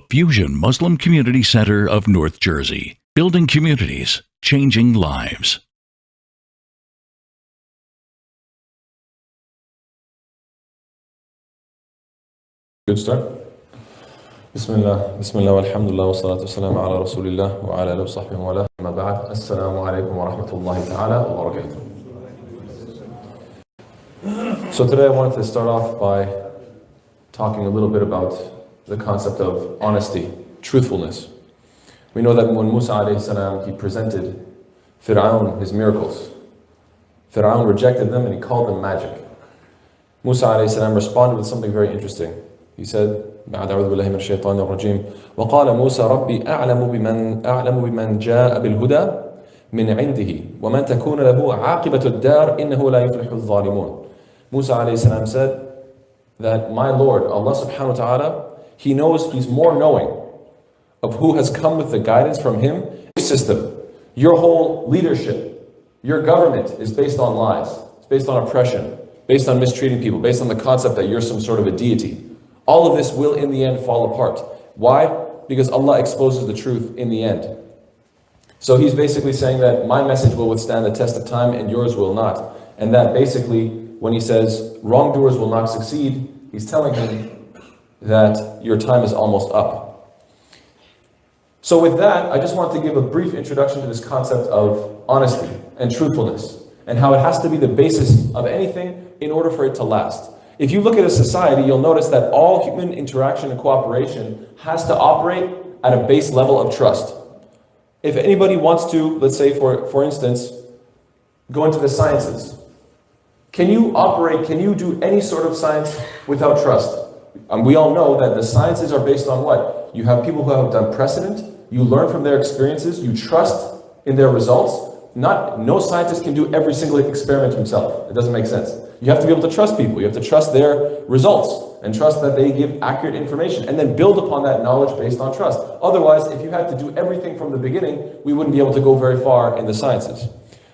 Fusion Muslim Community Center of North Jersey. Building communities, changing lives. Good start. Bismillah, walhamdulillah, wa salatu wassalamu ala rasulillah wa ala alihi wa sahbihi wa ala ma ba'd. Assalamu alaikum wa rahmatullahi ta'ala wa barakatuh. So today I wanted to start off by talking a little bit about the concept of honesty, truthfulness. We know that when Musa alayhi salam, he presented Fir'aun his miracles, Fir'aun rejected them and he called them magic. Musa alayhi salam responded with something very interesting. He said, بعد أعوذ بالله من الشيطان الرجيم وقال موسى ربي أعلم بمن جاء بالهدى من عنده ومن تكون له عاقبة الدار إنه لا يفلح الظالمون. Musa alayhi salam said that my Lord, Allah subhanahu wa ta'ala, He knows, He's more knowing of who has come with the guidance from Him. Your system, your whole leadership, your government is based on lies, it's based on oppression, based on mistreating people, based on the concept that you're some sort of a deity. All of this will in the end fall apart. Why? Because Allah exposes the truth in the end. So He's basically saying that my message will withstand the test of time and yours will not. And that basically, when He says wrongdoers will not succeed, He's telling him that your time is almost up. So with that, I just want to give a brief introduction to this concept of honesty and truthfulness and how it has to be the basis of anything in order for it to last. If you look at a society, you'll notice that all human interaction and cooperation has to operate at a base level of trust. If anybody wants to, let's say for instance, go into the sciences, can you do any sort of science without trust? And we all know that the sciences are based on what? You have people who have done precedent, you learn from their experiences, you trust in their results. No scientist can do every single experiment himself. It doesn't make sense. You have to be able to trust people. You have to trust their results and trust that they give accurate information and then build upon that knowledge based on trust. Otherwise, if you had to do everything from the beginning, we wouldn't be able to go very far in the sciences.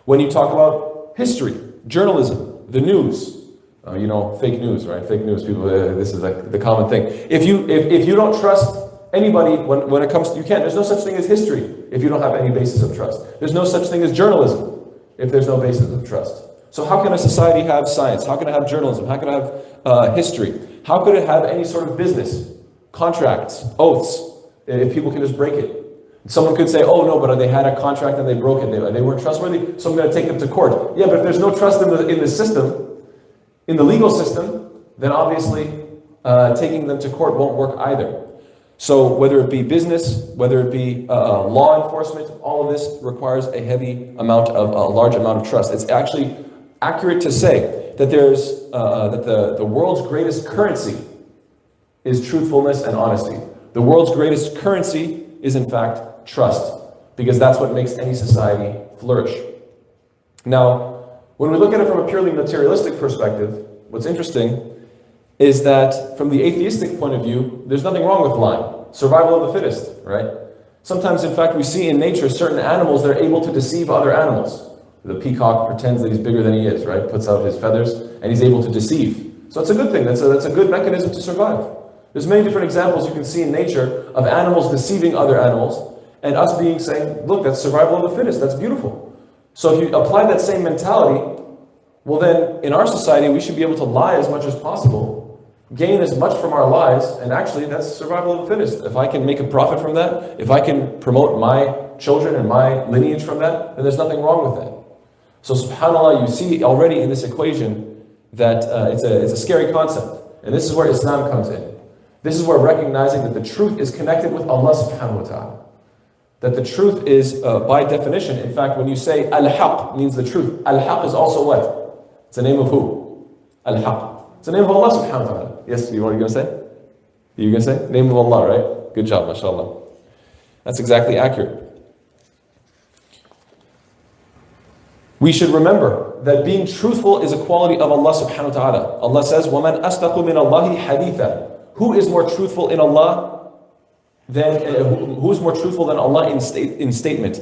When you talk about history, journalism, the news, fake news, right? Fake news, people, this is like the common thing. If you don't trust anybody when it comes to, there's no such thing as history if you don't have any basis of trust. There's no such thing as journalism if there's no basis of trust. So how can a society have science? How can it have journalism? How can it have history? How could it have any sort of business, contracts, oaths, if people can just break it? Someone could say, oh no, but they had a contract and they broke it. They weren't trustworthy, so I'm going to take them to court. Yeah, but if there's no trust in the system, in the legal system, then obviously taking them to court won't work either. So whether it be business, whether it be law enforcement, all of this requires a large amount of trust. It's actually accurate to say that the world's greatest currency is truthfulness and honesty. The world's greatest currency is in fact trust, because that's what makes any society flourish. Now, when we look at it from a purely materialistic perspective, what's interesting is that from the atheistic point of view, there's nothing wrong with lying. Survival of the fittest, right? Sometimes, in fact, we see in nature certain animals that are able to deceive other animals. The peacock pretends that he's bigger than he is, right? Puts out his feathers, and he's able to deceive. So it's a good thing. That's a good mechanism to survive. There's many different examples you can see in nature of animals deceiving other animals, and us saying, look, that's survival of the fittest. That's beautiful. So if you apply that same mentality, well then, in our society, we should be able to lie as much as possible, gain as much from our lives, and actually that's survival of the fittest. If I can make a profit from that, if I can promote my children and my lineage from that, then there's nothing wrong with that. So subhanAllah, you see already in this equation that it's a scary concept. And this is where Islam comes in. This is where recognizing that the truth is connected with Allah subhanahu wa ta'ala. That the truth is, by definition, in fact, when you say al-haq means the truth, al-haq is also what? It's the name of who? Al-haq. It's the name of Allah subhanahu wa ta'ala. Yes, what are you going to say? You're going to say? Name of Allah, right? Good job, mashallah. That's exactly accurate. We should remember that being truthful is a quality of Allah subhanahu wa ta'ala. Allah says, وَمَنْ أَصْدَقُ مِنَ اللَّهِ حَدِيثًا. Who is more truthful in Allah who is more truthful than Allah in statement?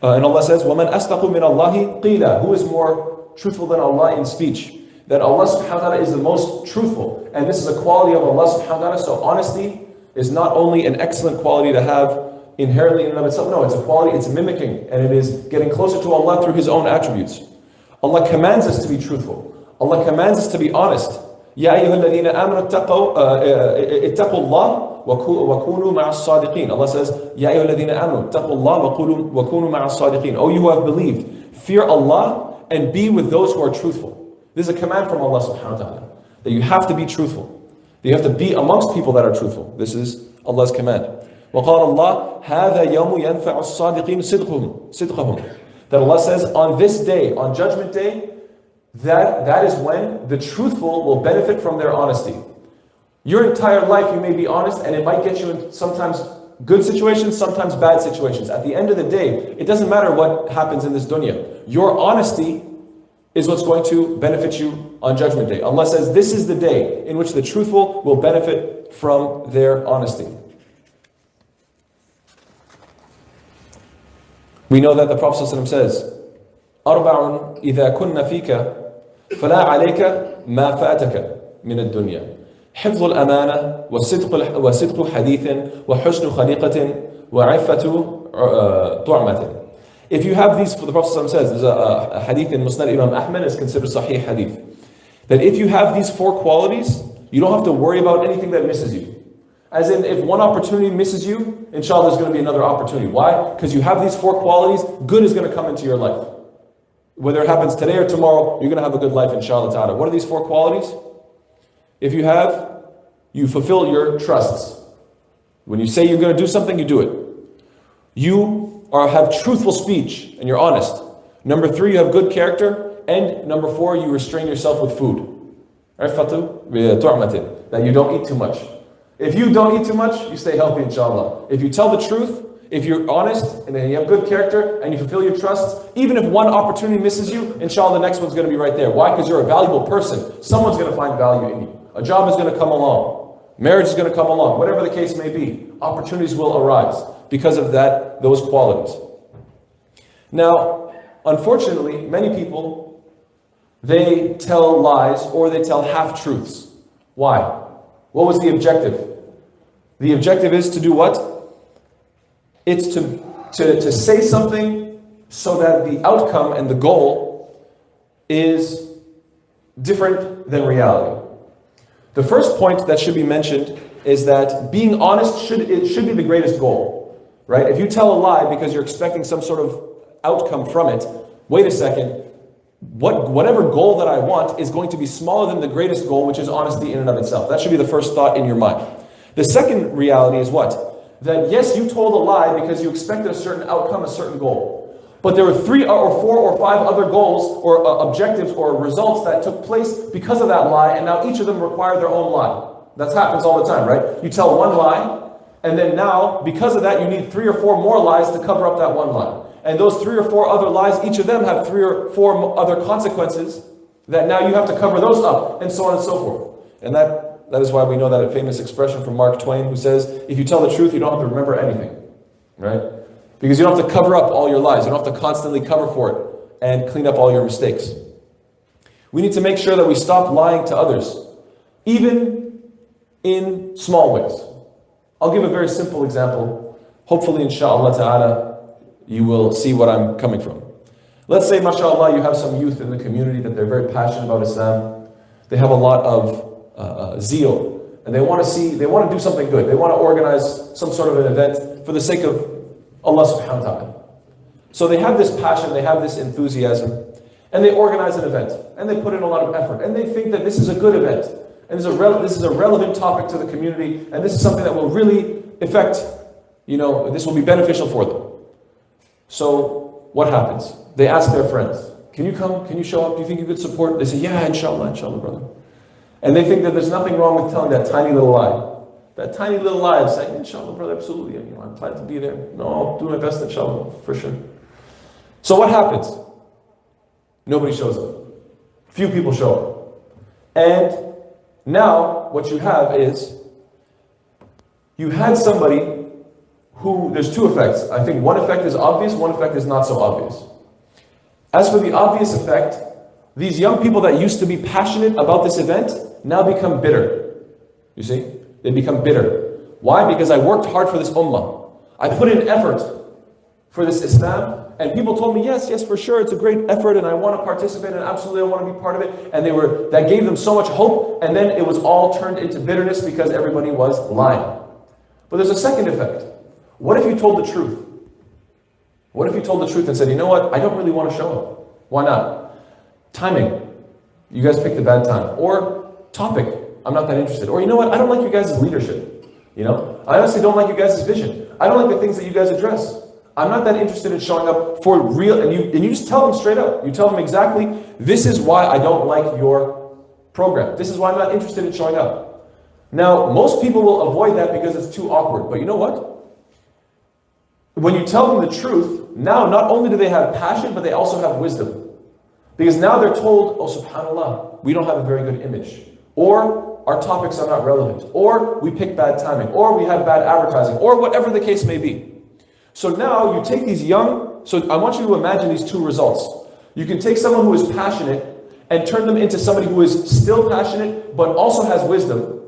And Allah says, وَمَنْ أَصْدَقُ مِنَ اللَّهِ قِيلًا. Who is more truthful than Allah in speech? That Allah subhanahu wa ta'ala is the most truthful. And this is a quality of Allah subhanahu wa ta'ala. So honesty is not only an excellent quality to have inherently in and of itself, no, it's a quality, it's mimicking, and it is getting closer to Allah through His own attributes. Allah commands us to be truthful. Allah commands us to be honest. يا أيها الذين آمنوا اتقوا الله وكونوا مع الصادقين. Allah says, يا أيها الذين آمنوا اتقوا الله وكونوا مع الصادقين. Oh, you who have believed, fear Allah and be with those who are truthful. This is a command from Allah subhanahu wa ta'ala, that you have to be truthful. That you have to be amongst people that are truthful. This is Allah's command. وقال الله هذا يوم ينفع الصادقين صدقهم. That Allah says, on this day, on Judgment Day, that is when the truthful will benefit from their honesty. Your entire life you may be honest, and it might get you in sometimes good situations, sometimes bad situations. At the end of the day, it doesn't matter what happens in this dunya. Your honesty is what's going to benefit you on Judgment Day. Allah says this is the day in which the truthful will benefit from their honesty. We know that the Prophet ﷺ says, أربع إذا كنا فيك فلا عليك ما فاتك من الدنيا حفظ الأمانة وصدق حديث وحسن خليقة وعفة طعمة. If you have these, the Prophet ﷺ says, there's a hadith in Musnad Imam Ahmad, is considered Sahih hadith, that if you have these four qualities, you don't have to worry about anything that misses you. As in, if one opportunity misses you, inshallah there's going to be another opportunity. Why? Because you have these four qualities, good is going to come into your life. Whether it happens today or tomorrow, you're going to have a good life, inshallah ta'ala. What are these four qualities? If you have, you fulfill your trusts. When you say you're going to do something, you do it. You have truthful speech and you're honest. Number 3, you have good character. And number 4, you restrain yourself with food. That you don't eat too much. If you don't eat too much, you stay healthy, inshallah. If you tell the truth, if you're honest, and then you have good character, and you fulfill your trusts, even if one opportunity misses you, inshallah the next one's going to be right there. Why? Because you're a valuable person. Someone's going to find value in you. A job is going to come along. Marriage is going to come along. Whatever the case may be, opportunities will arise because of those qualities. Now, unfortunately, many people, they tell lies or they tell half-truths. Why? What was the objective? The objective is to do what? It's to say something so that the outcome and the goal is different than reality. The first point that should be mentioned is that being honest should be the greatest goal, right? If you tell a lie because you're expecting some sort of outcome from it, wait a second, whatever goal that I want is going to be smaller than the greatest goal, which is honesty in and of itself. That should be the first thought in your mind. The second reality is what? That yes, you told a lie because you expected a certain outcome, a certain goal. But there were 3 or 4 or 5 other goals or objectives or results that took place because of that lie, and now each of them require their own lie. That happens all the time, right? You tell one lie, and then now, because of that, you need 3 or 4 more lies to cover up that one lie. And those 3 or 4 other lies, each of them have 3 or 4 other consequences that now you have to cover those up, and so on and so forth. And that is why we know that famous expression from Mark Twain who says, if you tell the truth, you don't have to remember anything, right? Because you don't have to cover up all your lies. You don't have to constantly cover for it and clean up all your mistakes. We need to make sure that we stop lying to others, even in small ways. I'll give a very simple example. Hopefully, inshallah ta'ala, you will see what I'm coming from. Let's say, mashallah, you have some youth in the community that they're very passionate about Islam. They have a lot of zeal, and they want to do something good. They want to organize some sort of an event for the sake of Allah subhanahu wa ta'ala. So they have this passion, they have this enthusiasm, and they organize an event, and they put in a lot of effort, and they think that this is a good event, and this is a relevant topic to the community, and this is something that will really affect, this will be beneficial for them. So what happens? They ask their friends, can you come? Can you show up? Do you think you could support? They say, yeah, inshallah, brother. And they think that there's nothing wrong with telling that tiny little lie. That tiny little lie of saying, inshallah, brother, absolutely. I'm glad to be there. No, I'll do my best, inshallah, for sure. So what happens? Nobody shows up. Few people show up. And now what you have is, you had somebody who, there's 2 effects. I think one effect is obvious, one effect is not so obvious. As for the obvious effect, these young people that used to be passionate about this event now become bitter. You see? They become bitter. Why? Because I worked hard for this ummah. I put in effort for this Islam, and people told me, yes, for sure, it's a great effort, and I want to participate, and absolutely I want to be part of it. And that gave them so much hope, and then it was all turned into bitterness because everybody was lying. But there's a second effect. What if you told the truth? What if you told the truth and said, you know what, I don't really want to show up. Why not? Timing. You guys picked a bad time. Or topic. I'm not that interested. Or you know what, I don't like you guys' leadership. I honestly don't like you guys' vision. I don't like the things that you guys address. I'm not that interested in showing up for real. And you just tell them straight up. You tell them exactly, this is why I don't like your program. This is why I'm not interested in showing up. Now, most people will avoid that because it's too awkward. But you know what? When you tell them the truth, now not only do they have passion, but they also have wisdom. Because now they're told, oh subhanAllah, we don't have a very good image. Or our topics are not relevant. Or we pick bad timing. Or we have bad advertising. Or whatever the case may be. So now you take these so I want you to imagine these two results. You can take someone who is passionate and turn them into somebody who is still passionate, but also has wisdom.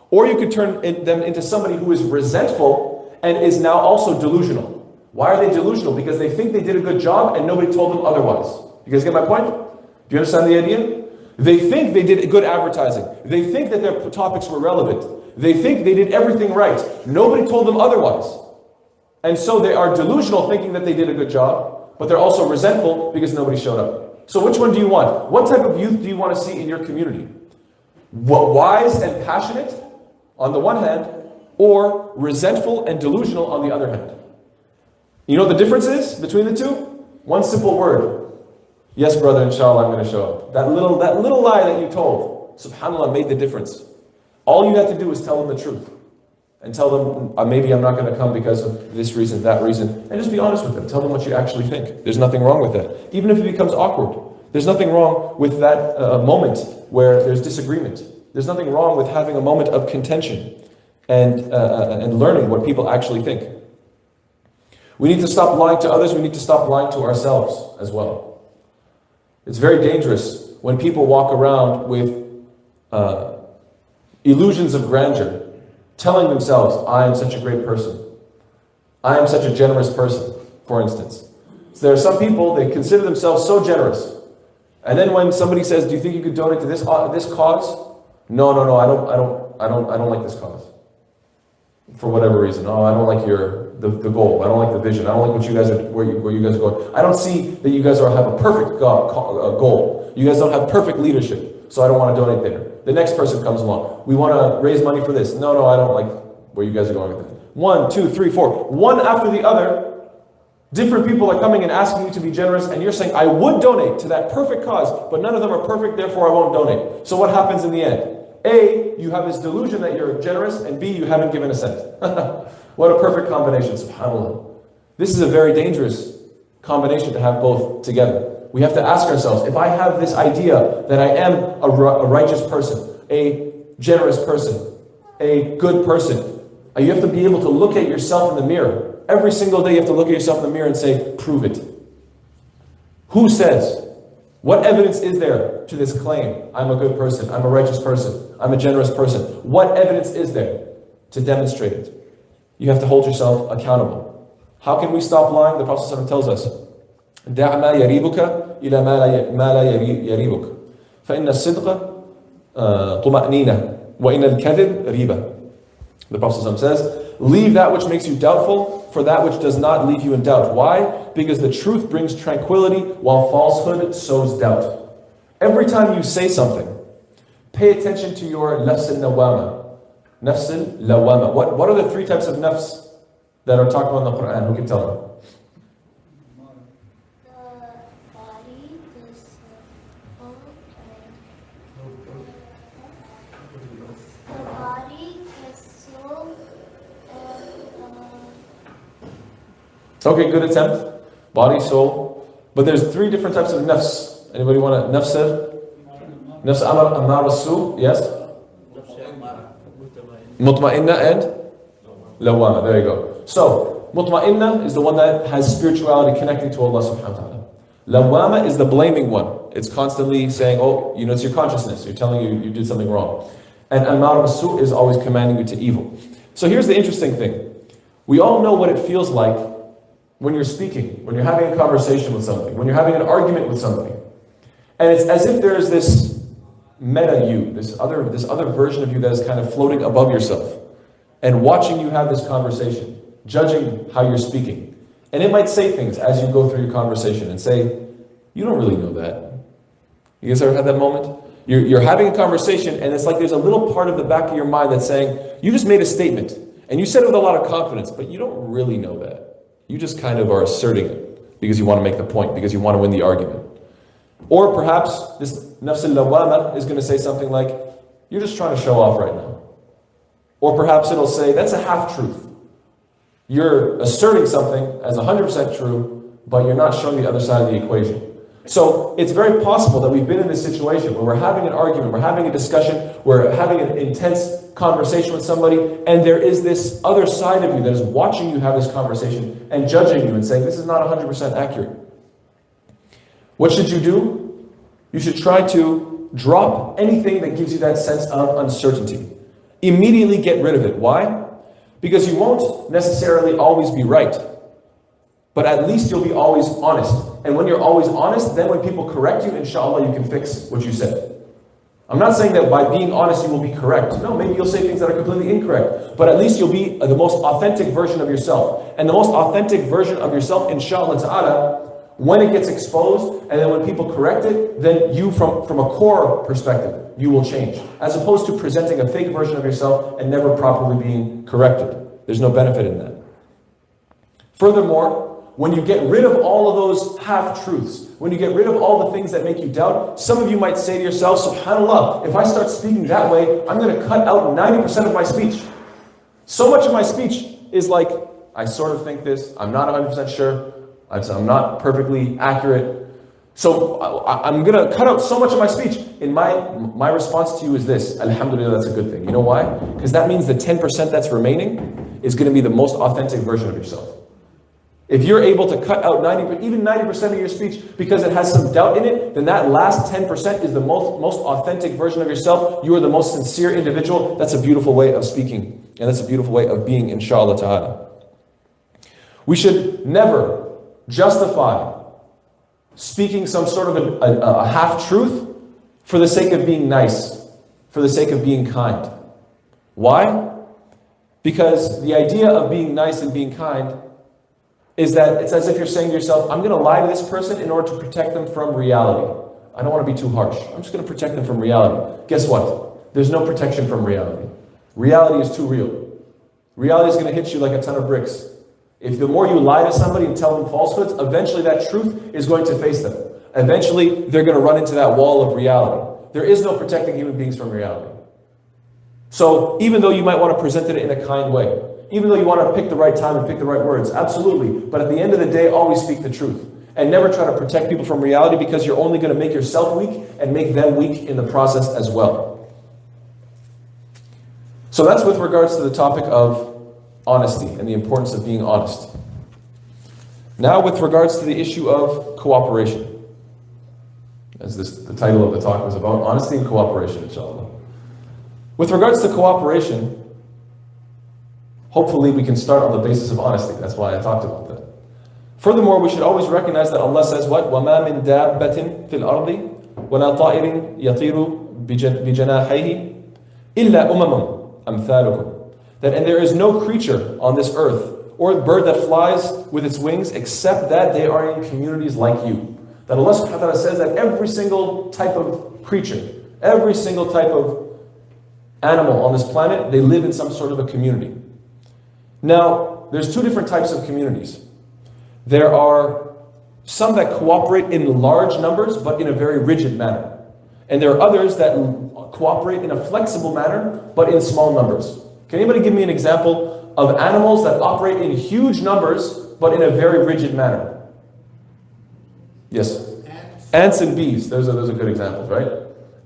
Or you could turn them into somebody who is resentful and is now also delusional. Why are they delusional? Because they think they did a good job and nobody told them otherwise. You guys get my point? Do you understand the idea? They think they did good advertising. They think that their topics were relevant. They think they did everything right. Nobody told them otherwise. And so they are delusional thinking that they did a good job, but they're also resentful because nobody showed up. So which one do you want? What type of youth do you want to see in your community? Wise and passionate on the one hand, or resentful and delusional on the other hand? You know what the difference is between the two? One simple word. Yes, brother, inshallah, I'm going to show up. That little lie that you told, subhanAllah, made the difference. All you have to do is tell them the truth. And tell them, maybe I'm not going to come because of this reason, that reason. And just be honest with them. Tell them what you actually think. There's nothing wrong with that. Even if it becomes awkward. There's nothing wrong with that moment where there's disagreement. There's nothing wrong with having a moment of contention and learning what people actually think. We need to stop lying to others. We need to stop lying to ourselves as well. It's very dangerous when people walk around with illusions of grandeur, telling themselves, I am such a great person. I am such a generous person, for instance. So there are some people, they consider themselves so generous. And then when somebody says, do you think you could donate to this cause? No, I don't like this cause. For whatever reason. Oh, I don't like the goal. I don't like the vision. I don't like what you guys are, where you guys are going. I don't see that you guys have a perfect goal. You guys don't have perfect leadership. So I don't want to donate there. The next person comes along. We want to raise money for this. No, I don't like where you guys are going with it. 1, 2, 3, 4. One after the other, different people are coming and asking you to be generous, and you're saying, I would donate to that perfect cause, but none of them are perfect, therefore I won't donate. So what happens in the end? A, you have this delusion that you're generous, and B, you haven't given a cent. What a perfect combination, subhanAllah. This is a very dangerous combination to have both together. We have to ask ourselves, if I have this idea that I am a righteous person, a generous person, a good person, you have to be able to look at yourself in the mirror. Every single day you have to look at yourself in the mirror and say, prove it. Who says? What evidence is there to this claim? I'm a good person, I'm a righteous person, I'm a generous person. What evidence is there to demonstrate it? You have to hold yourself accountable. How can we stop lying? The Prophet ﷺ tells us, دع ما يريبك إلى ما لا يريبك فإن الصدق طمأنينة وإن الكذب ريبة. The Prophet ﷺ says, leave that which makes you doubtful for that which does not leave you in doubt. Why? Because the truth brings tranquility while falsehood sows doubt. Every time you say something, pay attention to your nafs al-lawama. Nafs al-lawama. What are the 3 types of nafs that are talked about in the Quran? Who can tell me? Okay, good attempt. Body, soul. But there's 3 different types of nafs. Anybody want to? Nafs amar as-su, yes? Mutma'inna and lawama. There you go. So, mutma'inna is the one that has spirituality connecting to Allah subhanahu wa ta'ala. Lawama is the blaming one. It's constantly saying, oh, it's your consciousness. You're telling you did something wrong. And amar as-su is always commanding you to evil. So here's the interesting thing. We all know what it feels like when you're speaking, when you're having a conversation with somebody, when you're having an argument with somebody. And it's as if there's this meta you, this other version of you that is kind of floating above yourself and watching you have this conversation, judging how you're speaking. And it might say things as you go through your conversation and say, you don't really know that. You guys ever had that moment? You're having a conversation and it's like there's a little part of the back of your mind that's saying, you just made a statement and you said it with a lot of confidence, but you don't really know that. You just kind of are asserting it because you want to make the point, because you want to win the argument. Or perhaps this nafs al-lawwama is going to say something like, you're just trying to show off right now. Or perhaps it'll say, that's a half-truth. You're asserting something as 100% true, but you're not showing the other side of the equation. So it's very possible that we've been in this situation where we're having an argument, we're having a discussion, we're having an intense conversation with somebody, and there is this other side of you that is watching you have this conversation and judging you and saying, this is not 100% accurate. What should you do? You should try to drop anything that gives you that sense of uncertainty. Immediately get rid of it. Why? Because you won't necessarily always be right, but at least you'll be always honest. And when you're always honest, then when people correct you, inshallah, you can fix what you said. I'm not saying that by being honest you will be correct. No, maybe you'll say things that are completely incorrect. But at least you'll be the most authentic version of yourself. And the most authentic version of yourself, inshallah ta'ala, when it gets exposed, and then when people correct it, then you, from a core perspective, you will change. As opposed to presenting a fake version of yourself and never properly being corrected. There's no benefit in that. Furthermore, when you get rid of all of those half-truths, when you get rid of all the things that make you doubt, some of you might say to yourself, subhanAllah, if I start speaking that way, I'm going to cut out 90% of my speech. So much of my speech is like, I sort of think this, I'm not 100% sure, I'm not perfectly accurate. So I'm going to cut out so much of my speech. In my response to you is this, alhamdulillah, that's a good thing. You know why? Because that means the 10% that's remaining is going to be the most authentic version of yourself. If you're able to cut out even 90% of your speech because it has some doubt in it, then that last 10% is the most authentic version of yourself. You are the most sincere individual. That's a beautiful way of speaking. And that's a beautiful way of being, inshallah ta'ala. We should never justify speaking some sort of a half-truth for the sake of being nice, for the sake of being kind. Why? Because the idea of being nice and being kind is that it's as if you're saying to yourself, I'm going to lie to this person in order to protect them from reality. I don't want to be too harsh. I'm just going to protect them from reality. Guess what? There's no protection from reality. Reality is too real. Reality is going to hit you like a ton of bricks. If the more you lie to somebody and tell them falsehoods, eventually that truth is going to face them. Eventually, they're going to run into that wall of reality. There is no protecting human beings from reality. So even though you might want to present it in a kind way, even though you want to pick the right time and pick the right words, absolutely. But at the end of the day, always speak the truth. And never try to protect people from reality, because you're only going to make yourself weak and make them weak in the process as well. So that's with regards to the topic of honesty and the importance of being honest. Now with regards to the issue of cooperation. As the title of the talk was about, honesty and cooperation, inshallah. With regards to cooperation, hopefully we can start on the basis of honesty. That's why I talked about that. Furthermore, we should always recognize that Allah says what? وَمَا مِن دَابَّةٍ فِي الْأَرْضِ وَلَا طَائِرٍ يَطِيرُ بِجَنَاحَيْهِ إِلَّا أُمَمٌ أَمْثَالُكُمْ. And there is no creature on this earth or bird that flies with its wings except that they are in communities like you. That Allah subhanahu wa ta'ala says that every single type of creature, every single type of animal on this planet, they live in some sort of a community. Now, there's two different types of communities. There are some that cooperate in large numbers, but in a very rigid manner. And there are others that cooperate in a flexible manner, but in small numbers. Can anybody give me an example of animals that operate in huge numbers, but in a very rigid manner? Yes? Ants and bees. Those are good examples, right?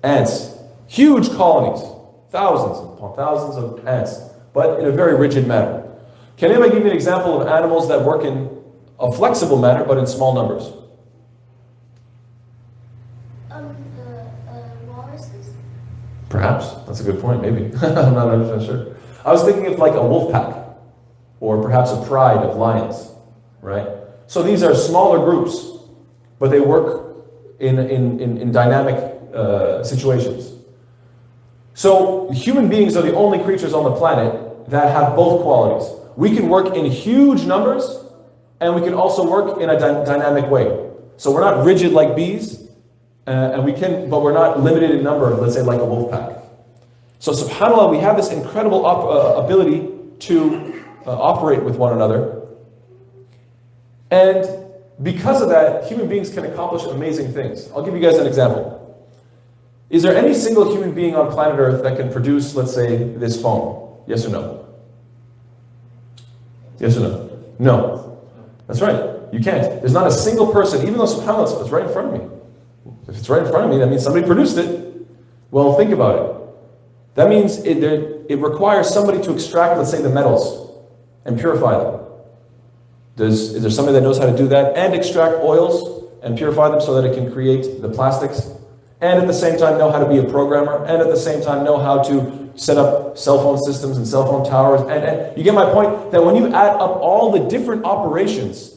Ants. Huge colonies. Thousands upon thousands of ants, but in a very rigid manner. Can anybody give me an example of animals that work in a flexible manner, but in small numbers? Walruses? Perhaps. That's a good point, maybe. I'm not 100% sure. I was thinking of like a wolf pack, or perhaps a pride of lions, right? So these are smaller groups, but they work in dynamic situations. So human beings are the only creatures on the planet that have both qualities. We can work in huge numbers, and we can also work in a dynamic way. So we're not rigid like bees, but we're not limited in number, let's say like a wolf pack. So subhanAllah, we have this incredible ability to operate with one another. And because of that, human beings can accomplish amazing things. I'll give you guys an example. Is there any single human being on planet Earth that can produce, let's say, this phone? Yes or no? Yes or no? No. That's right. You can't. There's not a single person, even though subhanAllah, it's right in front of me. If it's right in front of me, that means somebody produced it. Well, think about it. That means it requires somebody to extract, let's say, the metals and purify them. Is there somebody that knows how to do that and extract oils and purify them so that it can create the plastics? And at the same time know how to be a programmer, and at the same time know how to set up cell phone systems and cell phone towers. And you get my point, that when you add up all the different operations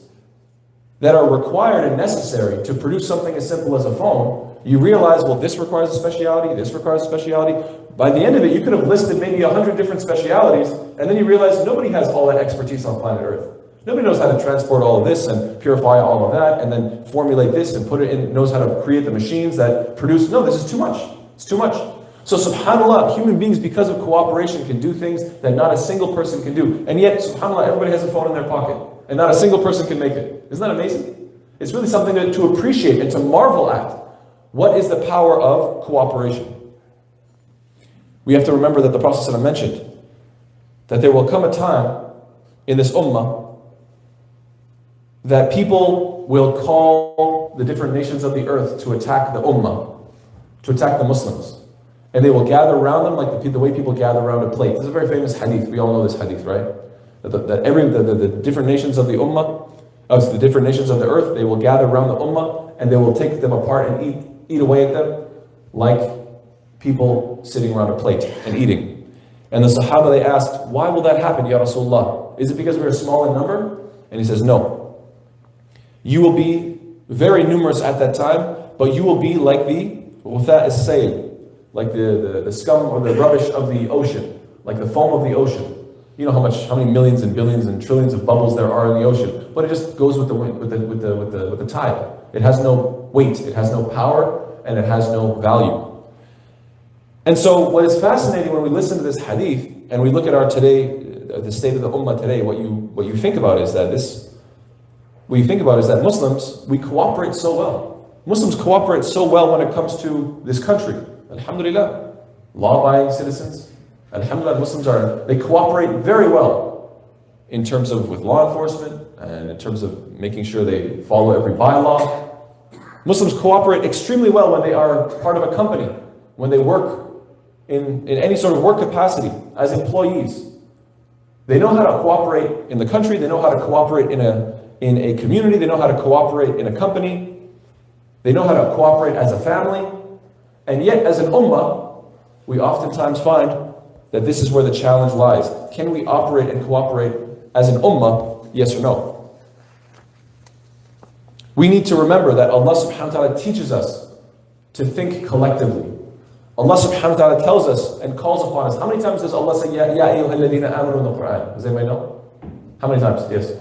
that are required and necessary to produce something as simple as a phone, you realize, well, this requires a speciality, this requires a speciality. By the end of it, you could have listed maybe 100 different specialities, and then you realize nobody has all that expertise on planet Earth. Nobody knows how to transport all of this and purify all of that and then formulate this and put it in, knows how to create the machines that produce. No, this is too much. It's too much. So subhanAllah, human beings, because of cooperation, can do things that not a single person can do. And yet, subhanAllah, everybody has a phone in their pocket. And not a single person can make it. Isn't that amazing? It's really something to appreciate and to marvel at. What is the power of cooperation? We have to remember that the Prophet ﷺ mentioned that there will come a time in this ummah that people will call the different nations of the earth to attack the ummah, to attack the Muslims. And they will gather around them like the way people gather around a plate. This is a very famous hadith. We all know this hadith, right? That the different nations of the ummah, the different nations of the earth, they will gather around the ummah and they will take them apart and eat away at them like people sitting around a plate and eating. And the Sahaba, they asked, why will that happen, Ya Rasulullah? Is it because we're small in number? And he says, no. You will be very numerous at that time, but you will be like the ghutha as-sayl, like the scum or the rubbish of the ocean, like the foam of the ocean. You know how many millions and billions and trillions of bubbles there are in the ocean, but it just goes with the wind, with the tide. It has no weight, it has no power, and it has no value. And so, what is fascinating when we listen to this hadith and we look at the state of the ummah today, what you think about is that Muslims, we cooperate so well. Muslims cooperate so well when it comes to this country. Alhamdulillah. Law-abiding citizens. Alhamdulillah, Muslims they cooperate very well in terms of with law enforcement and in terms of making sure they follow every bylaw. Muslims cooperate extremely well when they are part of a company, when they work in any sort of work capacity as employees. They know how to cooperate in the country, they know how to cooperate in a community, they know how to cooperate in a company, they know how to cooperate as a family, and yet as an ummah, we oftentimes find that this is where the challenge lies. Can we operate and cooperate as an ummah, yes or no? We need to remember that Allah subhanahu wa ta'ala teaches us to think collectively. Allah subhanahu wa ta'ala tells us and calls upon us. How many times does Allah say, Ya ayyuha alladhina amanu in the Quran? Does anybody know? How many times? Yes.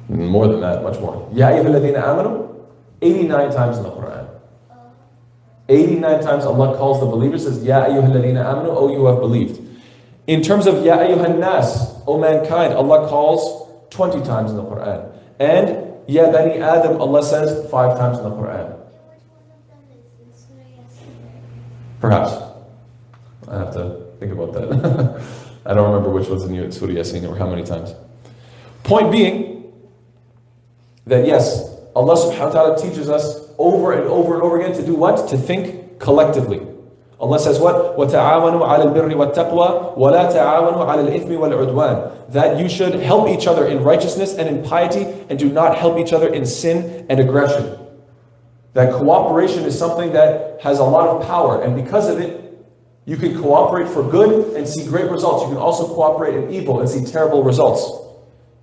More than that, much more. Ya ayyuha alladhina amanu, 89 times in the Quran. 89 times Allah calls the believers, says, Ya ayyuha alladhina amanu, O you have believed. In terms of Ya ayyuhan nas, O mankind, Allah calls 20 times in the Quran. And Ya bani Adam, Allah says 5 times in the Quran. Perhaps. I have to think about that. I don't remember which one's in Surah Yasin or how many times. Point being, that yes, Allah subhanahu wa ta'ala teaches us over and over and over again to do what? To think collectively. Allah says what? وَتَعَاوَنُوا عَلَى الْبِرِّ وَالتَّقْوَى وَلَا تَعَاوَنُوا عَلَى الْإِثْمِ وَالْعُدْوَانِ. That you should help each other in righteousness and in piety, and do not help each other in sin and aggression. That cooperation is something that has a lot of power, and because of it, You can cooperate for good and see great results. You can also cooperate in evil and see terrible results.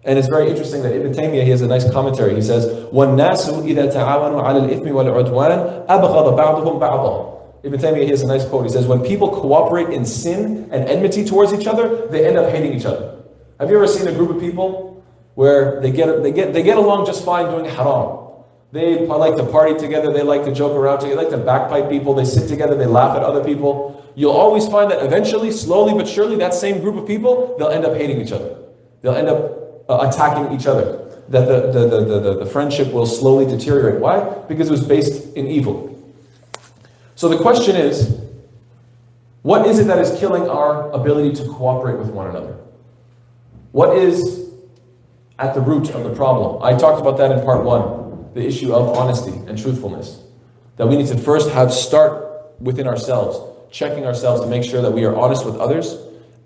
And it's very interesting that Ibn Taymiyyah, he has a nice commentary. He says, وَالنَّاسُ إِذَا تَعَاوَنُوا عَلَى الْإِثْمِ وَالْعُدْوَانِ أَبْغَضَ بَعْضُهُم بَعْضًا. Ibn Taymiyyah, he has a nice quote. He says, when people cooperate in sin and enmity towards each other, they end up hating each other. Have you ever seen a group of people where they get along just fine doing haram? They like to party together, they like to joke around together, they like to backbite people, they sit together, they laugh at other people. You'll always find that eventually, slowly but surely, that same group of people, they'll end up hating each other. They'll end up attacking each other. That the friendship will slowly deteriorate. Why? Because it was based in evil. So the question is, what is it that is killing our ability to cooperate with one another? What is at the root of the problem? I talked about that in part one, the issue of honesty and truthfulness. That we need to first start within ourselves, checking ourselves to make sure that we are honest with others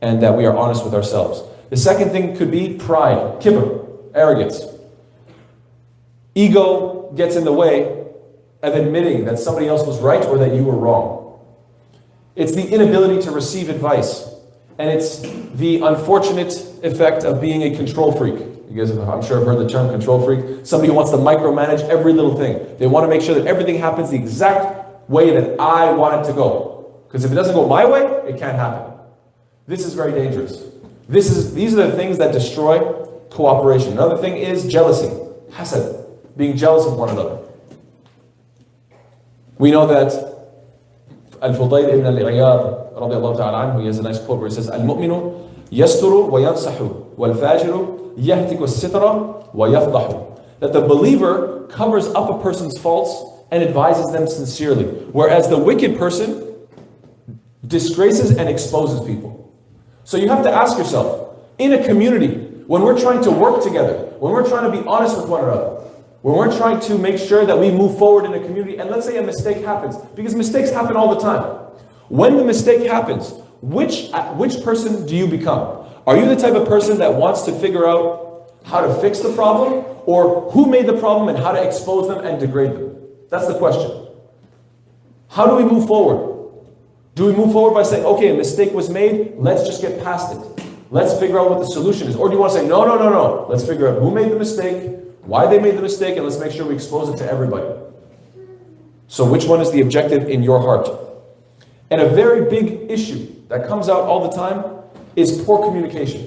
and that we are honest with ourselves. The second thing could be pride, kibr, arrogance. Ego gets in the way of admitting that somebody else was right or that you were wrong. It's the inability to receive advice. And it's the unfortunate effect of being a control freak. You guys, I'm sure, have heard the term control freak. Somebody who wants to micromanage every little thing. They want to make sure that everything happens the exact way that I want it to go. Because if it doesn't go my way, it can't happen. This is very dangerous. These are the things that destroy cooperation. Another thing is jealousy, hasad, being jealous of one another. We know that Al-Fudayl ibn al-Iyad, radiallahu ta'ala anhu, he has a nice quote where he says, Al-mu'minu yasturu wa yansahu, wal-fajiru yahtiku as-sitra wa yafdahu. That the believer covers up a person's faults and advises them sincerely, whereas the wicked person disgraces and exposes people. So you have to ask yourself, in a community, when we're trying to work together, when we're trying to be honest with one another, when we're trying to make sure that we move forward in a community, and let's say a mistake happens, because mistakes happen all the time. When the mistake happens, which person do you become? Are you the type of person that wants to figure out how to fix the problem, or who made the problem and how to expose them and degrade them? That's the question. How do we move forward? Do we move forward by saying, okay, a mistake was made, let's just get past it. Let's figure out what the solution is. Or do you want to say, no, let's figure out who made the mistake, why they made the mistake, and let's make sure we expose it to everybody. So which one is the objective in your heart? And a very big issue that comes out all the time is poor communication.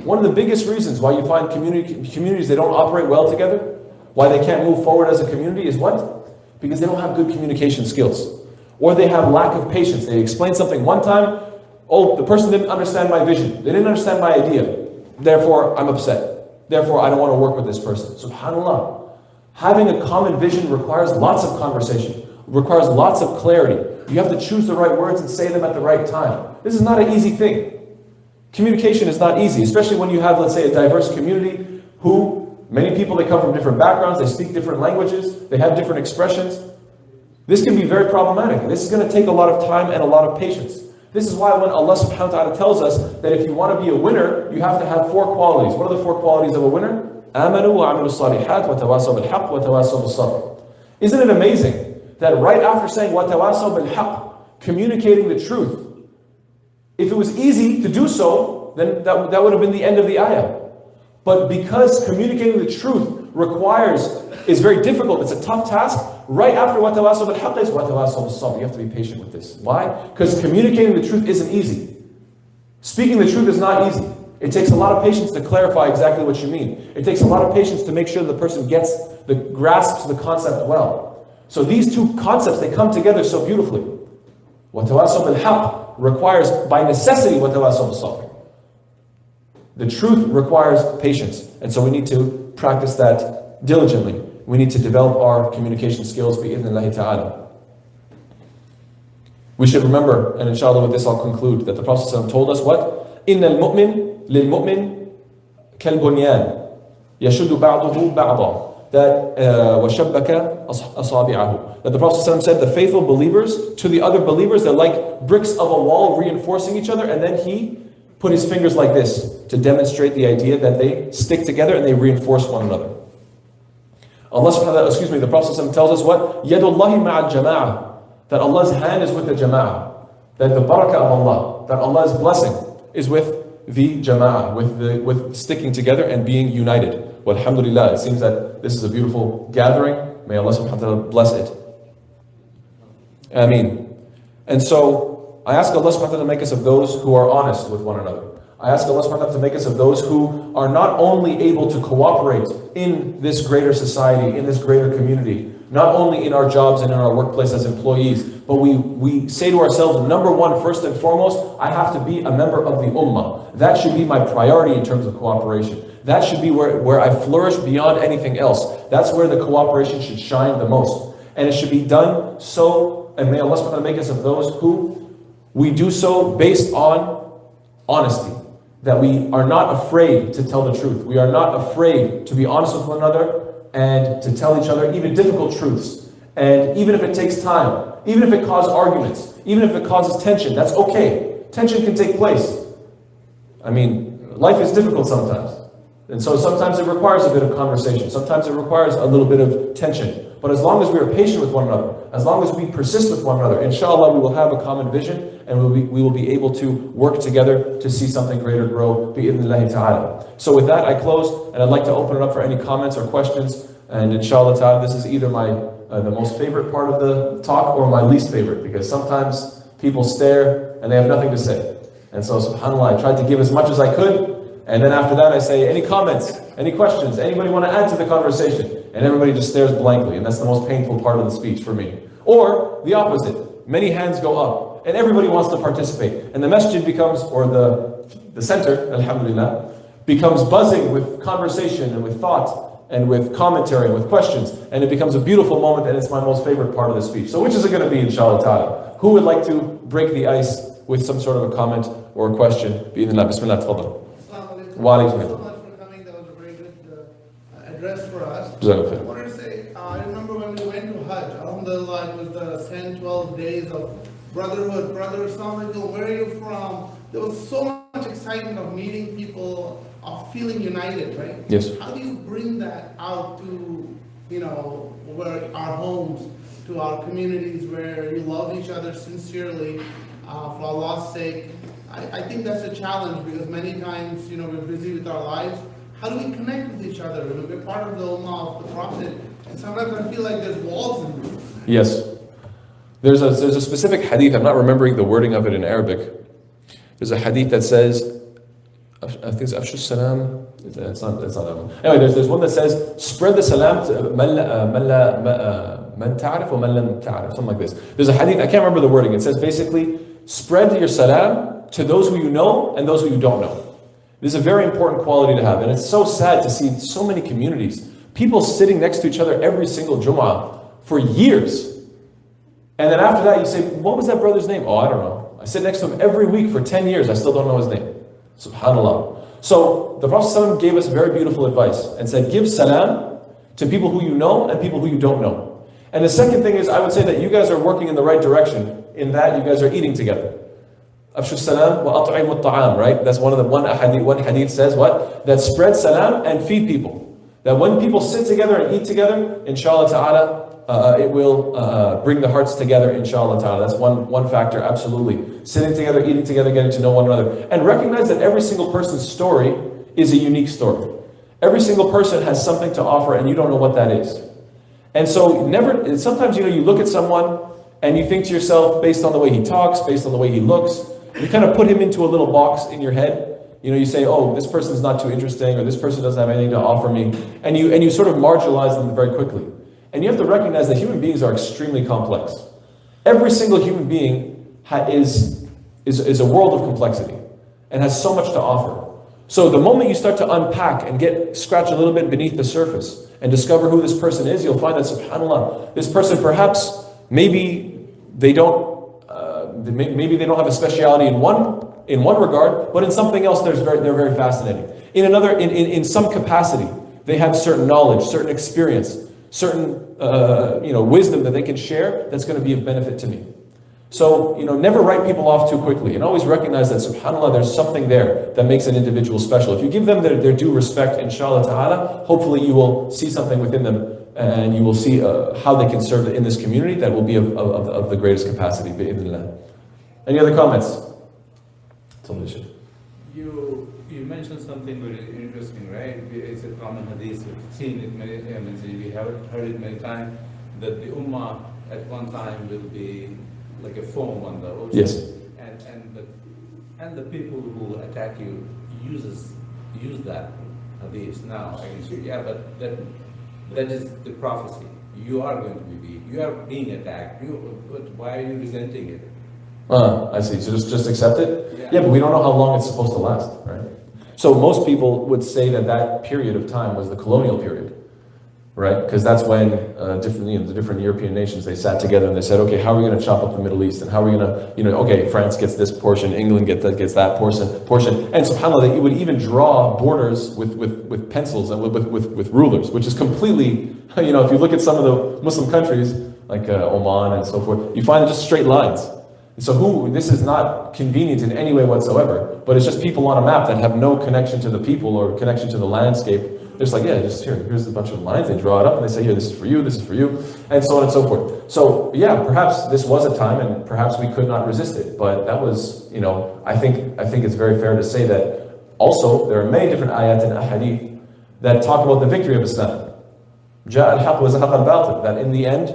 One of the biggest reasons why you find communities they don't operate well together, why they can't move forward as a community is what? Because they don't have good communication skills. Or they have lack of patience. They explain something one time, oh, the person didn't understand my vision. They didn't understand my idea. Therefore, I'm upset. Therefore, I don't want to work with this person. SubhanAllah. Having a common vision requires lots of conversation, requires lots of clarity. You have to choose the right words and say them at the right time. This is not an easy thing. Communication is not easy, especially when you have, let's say, a diverse community who, many people, they come from different backgrounds, they speak different languages, they have different expressions. This can be very problematic. This is going to take a lot of time and a lot of patience. This is why when Allah subhanahu wa ta'ala tells us that if you want to be a winner, you have to have 4 qualities. What are the 4 qualities of a winner? آمَنُوا وَعَمِلُوا الصَّالِحَاتِ وَتَوَاصَوْا بِالْحَقِّ وَتَوَاصَوْا بِالصَّبْرِ. Isn't it amazing that right after saying وَتَوَاصَوْا بِالْحَقِّ, communicating the truth, if it was easy to do so, then that would have been the end of the ayah. But because communicating the truth is very difficult, it's a tough task, right after وَتَوَاصَوْا بِالْحَقِّ is وَتَوَاصَوْا بِالصَّبْرِ. You have to be patient with this. Why? Because communicating the truth isn't easy. Speaking the truth is not easy. It takes a lot of patience to clarify exactly what you mean. It takes a lot of patience to make sure the person grasps the concept well. So these 2 concepts, they come together so beautifully. وَتَوَاصَوْا بِالْحَقِّ requires, by necessity, وَتَوَاصَوْا بِالصَّبْرِ. The truth requires patience. And so we need to practice that diligently. We need to develop our communication skills, bi'idhnillahi ta'ala. We should remember, and inshallah with this I'll conclude, that the Prophet ﷺ told us what? إِنَّ الْمُؤْمِنِ لِلْمُؤْمِنِ كَالْبُنْيَانِ يَشُدُّ بَعْضُهُ بَعْضًا. That وَشَبَّكَ أَصَابِعَهُ. That the Prophet ﷺ said the faithful believers to the other believers, they're like bricks of a wall reinforcing each other, and then he put his fingers like this to demonstrate the idea that they stick together and they reinforce one another. Allah subhanahu wa ta'ala, the Prophet ﷺ tells us what? يَدُ اللَّهِ مَعَ الْجَمَاعَةِ. That Allah's hand is with the jama'ah. that the barakah of Allah, that Allah's blessing is with the jama'ah, with sticking together and being united. Walhamdulillah, it seems that this is a beautiful gathering. May Allah subhanahu wa ta'ala bless it. Ameen. And so, I ask Allah subhanahu wa ta'ala to make us of those who are honest with one another. I ask Allah subhanahu wa ta'ala to make us of those who are not only able to cooperate in this greater society, in this greater community, not only in our jobs and in our workplace as employees, but we say to ourselves, number one, first and foremost, I have to be a member of the ummah. That should be my priority in terms of cooperation. That should be where I flourish beyond anything else. That's where the cooperation should shine the most. And it should be done so, and may Allah subhanahu wa ta'ala make us of those who we do so based on honesty. That we are not afraid to tell the truth. We are not afraid to be honest with one another and to tell each other even difficult truths. And even if it takes time, even if it causes arguments, even if it causes tension, that's okay. Tension can take place. I mean, life is difficult sometimes. And so sometimes it requires a bit of conversation. Sometimes it requires a little bit of tension. But as long as we are patient with one another, as long as we persist with one another, inshallah, we will have a common vision and we will be able to work together to see something greater grow, bi'idhnillahi ta'ala. So with that, I close, and I'd like to open it up for any comments or questions. And inshallah ta'ala, this is either the most favorite part of the talk or my least favorite, because sometimes people stare and they have nothing to say. And so subhanAllah, I tried to give as much as I could. And then after that I say, any comments, any questions, anybody want to add to the conversation? And everybody just stares blankly, and that's the most painful part of the speech for me. Or the opposite, many hands go up, and everybody wants to participate. And the masjid becomes, or the center, alhamdulillah, becomes buzzing with conversation and with thought, and with commentary and with questions, and it becomes a beautiful moment, and it's my most favorite part of the speech. So which is it going to be, inshallah ta'ala? Who would like to break the ice with some sort of a comment or a question? Bi-idhnillah, bismillah, tafadhal. Wa alaikum. Thank you so much for coming. That was a very good address for us. I wanted to say, I remember when we went to Hajj, alhamdulillah, it was the 10, 12 days of brotherhood. Brother, assalamu alaikum, where are you from? There was so much excitement of meeting people, of feeling united, right? Yes. How do you bring that out to, where our homes, to our communities where you love each other sincerely, for Allah's sake? I think that's a challenge, because many times, we're busy with our lives. How do we connect with each other? We're part of the ummah of the Prophet, and sometimes I feel like there's walls in there. Yes. There's a specific hadith, I'm not remembering the wording of it in Arabic. There's a hadith that says, I think it's Afshu Salam. It's not that one. Anyway, there's one that says, spread the salam to man ta'arif wa man lam ta'arif, something like this. There's a hadith, I can't remember the wording. It says basically, spread your salam to those who you know and those who you don't know. This is a very important quality to have. And it's so sad to see so many communities, people sitting next to each other every single Jum'ah for years. And then after that you say, what was that brother's name? Oh, I don't know. I sit next to him every week for 10 years. I still don't know his name. SubhanAllah. So the Prophet ﷺ gave us very beautiful advice and said, give salam to people who you know and people who you don't know. And the second thing is, I would say that you guys are working in the right direction in that you guys are eating together. Afshu salam wa at'imu ta'am, right? That's one hadith says what? That spread salam and feed people. That when people sit together and eat together, inshallah ta'ala, it will bring the hearts together, inshallah ta'ala. That's one factor, absolutely. Sitting together, eating together, getting to know one another. And recognize that every single person's story is a unique story. Every single person has something to offer and you don't know what that is. And so sometimes you look at someone and you think to yourself, based on the way he talks, based on the way he looks, you kind of put him into a little box in your head. You say, oh, this person's not too interesting, or this person doesn't have anything to offer me. And you sort of marginalize them very quickly. And you have to recognize that human beings are extremely complex. Every single human being is a world of complexity and has so much to offer. So the moment you start to unpack and scratch a little bit beneath the surface and discover who this person is, you'll find that, subhanAllah, this person perhaps, maybe they don't have a speciality in one regard, but in something else they're very fascinating. In some capacity, they have certain knowledge, certain experience, certain wisdom that they can share that's going to be of benefit to me. So, never write people off too quickly, and always recognize that, subhanAllah, there's something there that makes an individual special. If you give them their due respect, inshallah ta'ala, hopefully you will see something within them, and you will see how they can serve in this community that will be of the greatest capacity, bi'idhnillah. Any other comments? Television. You mentioned something very interesting, right? It's a common hadith. We've seen it many times. We have heard it many times that the ummah at one time will be like a foam on the ocean. Yes. And the people who attack you use that hadith now against you. Yeah, but that is the prophecy. You are going to be beat. You are being attacked. Why are you resenting it? I see. So just accept it? Yeah, but we don't know how long it's supposed to last, right? So most people would say that period of time was the colonial period, right? Because that's when the different European nations, they sat together and they said, okay, how are we going to chop up the Middle East? And how are we going to, okay, France gets this portion, England gets that portion. And subhanAllah, they would even draw borders with pencils and with rulers, which is completely, if you look at some of the Muslim countries, like Oman and so forth, you find just straight lines. So this is not convenient in any way whatsoever, but it's just people on a map that have no connection to the people or connection to the landscape. They're just like, yeah, here's a bunch of lines. They draw it up and they say, here, this is for you, and so on and so forth. So yeah, perhaps this was a time and perhaps we could not resist it, but that was, I think it's very fair to say that also there are many different ayat and ahadith that talk about the victory of Islam. جاء الحق وزهق الباطل, that in the end,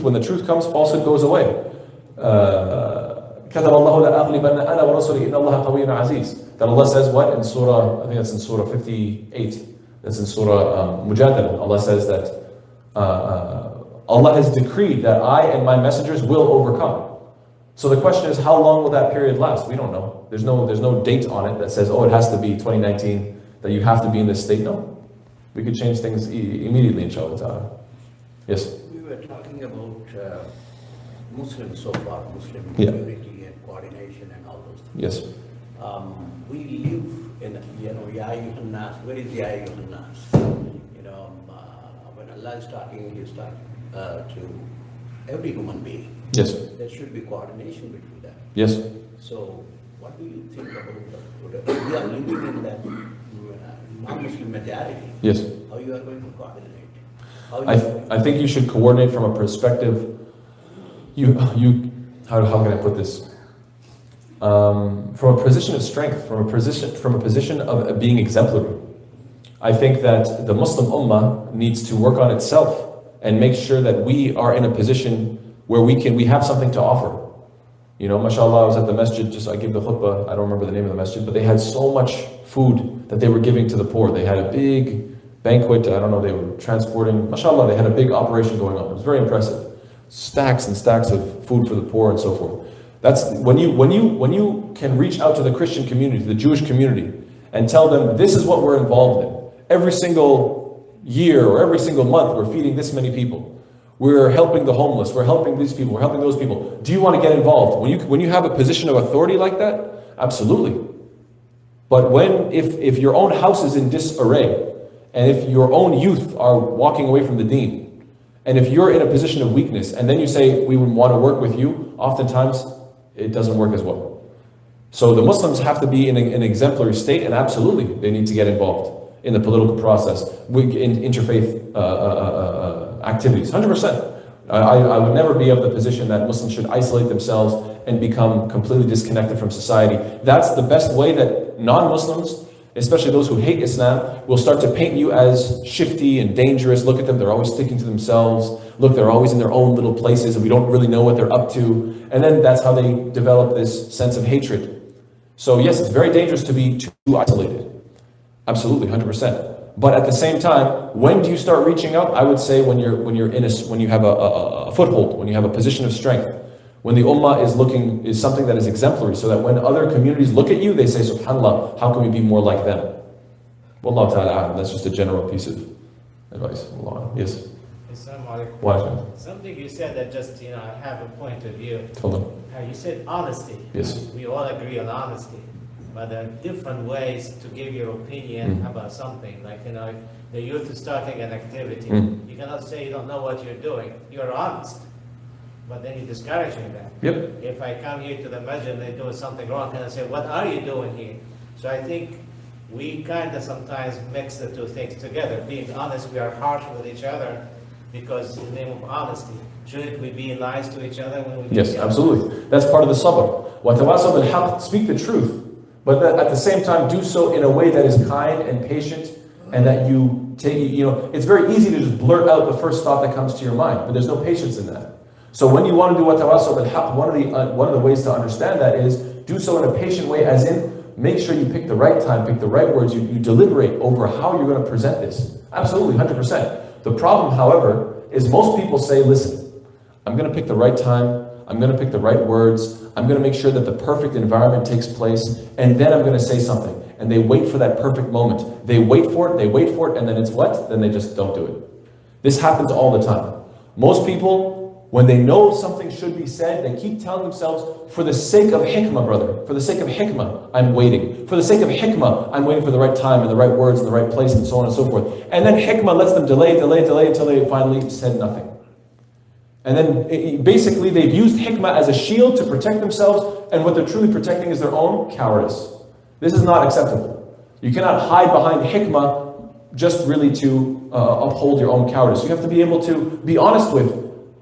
when the truth comes, falsehood goes away. كتب الله لأغلبن أنا ورسولي إن الله قوي عزيز. That Allah says what in Surah, I think that's in Surah 58, that's in Surah Mujadala. Allah says that Allah has decreed that I and my messengers will overcome. So the question is, how long will that period last? We don't know. There's no date on it that says, it has to be 2019, that you have to be in this state. No. We could change things immediately, inshallah ta'ala. Yes? We were talking about Muslims so far, Muslim community and coordination and all those things. Yes. We live in, Ya Ayyuhan Nas. Where is Ya Ayyuhan Nas? When Allah is talking, He is talking to every human being. Yes. There should be coordination between them. Yes. So, what do you think about that? We are living in that non-Muslim majority. Yes. How you are going to coordinate? I think you should coordinate from a perspective. How can I put this? From a position of strength, from a position of being exemplary. I think that the Muslim Ummah needs to work on itself and make sure that we are in a position where we have something to offer. Mashallah, I was at the masjid, I gave the khutbah, I don't remember the name of the masjid, but they had so much food that they were giving to the poor. They had a big banquet, I don't know, they were transporting, mashallah, they had a big operation going on. It was very impressive. Stacks and stacks of food for the poor and so forth. That's when you can reach out to the Christian community, the Jewish community, and tell them this is what we're involved in. Every single year or every single month we're feeding this many people. We're helping the homeless, we're helping these people, we're helping those people. Do you want to get involved? When you have a position of authority like that, absolutely. But if your own house is in disarray, and if your own youth are walking away from the deen, and if you're in a position of weakness, and then you say, we would want to work with you, oftentimes it doesn't work as well. So the Muslims have to be in an exemplary state, and absolutely they need to get involved in the political process, in interfaith activities, 100%. I would never be of the position that Muslims should isolate themselves and become completely disconnected from society. That's the best way that non-Muslims, especially those who hate Islam, will start to paint you as shifty and dangerous. Look at them, they're always sticking to themselves. Look, they're always in their own little places and we don't really know what they're up to. And then that's how they develop this sense of hatred. So yes, it's very dangerous to be too isolated. Absolutely, 100%. But at the same time, when do you start reaching out? I would say when you have a foothold, when you have a position of strength. When the ummah is something that is exemplary, so that when other communities look at you, they say, subhanAllah, how can we be more like them? Wallahu ta'ala, that's just a general piece of advice. Allah. Yes? Assalamu Wa alaikum. Something you said that just, I have a point of view. You said honesty. Yes. We all agree on honesty. But there are different ways to give your opinion about something. Like, if the youth is starting an activity, you cannot say you don't know what you're doing. You're honest. But then you're discouraging them. Yep. If I come here to the masjid and they do something wrong, can I say, what are you doing here? So I think we kind of sometimes mix the two things together. Being honest, we are harsh with each other. because in the name of honesty. Shouldn't we be nice to each other when we do Yes, it? absolutely. That's part of the sabr. وَتَوَاسَوْا بِالْحَقِّ, speak the truth, but that at the same time do so in a way that is kind and patient, and that you take, it's very easy to just blurt out the first thought that comes to your mind, but there's no patience in that. So when you want to do وَتَوَاسَوْا بِالْحَقِّ, one of the ways to understand that is do so in a patient way, as in make sure you pick the right time, pick the right words, you deliberate over how you're going to present this. Absolutely, 100%. The problem, however, is most people say, listen, I'm going to pick the right time, I'm going to pick the right words, I'm going to make sure that the perfect environment takes place, and then I'm going to say something. And they wait for that perfect moment. They wait for it, and then it's what? Then they just don't do it. This happens all the time. Most people, when they know something should be said, they keep telling themselves, for the sake of hikmah, brother, for the sake of hikmah, I'm waiting. For the sake of hikmah, I'm waiting for the right time and the right words and the right place and so on and so forth. And then hikmah lets them delay until they finally said nothing. And then basically they've used hikmah as a shield to protect themselves, and what they're truly protecting is their own cowardice. This is not acceptable. You cannot hide behind hikmah just really to uphold your own cowardice. You have to be able to be honest with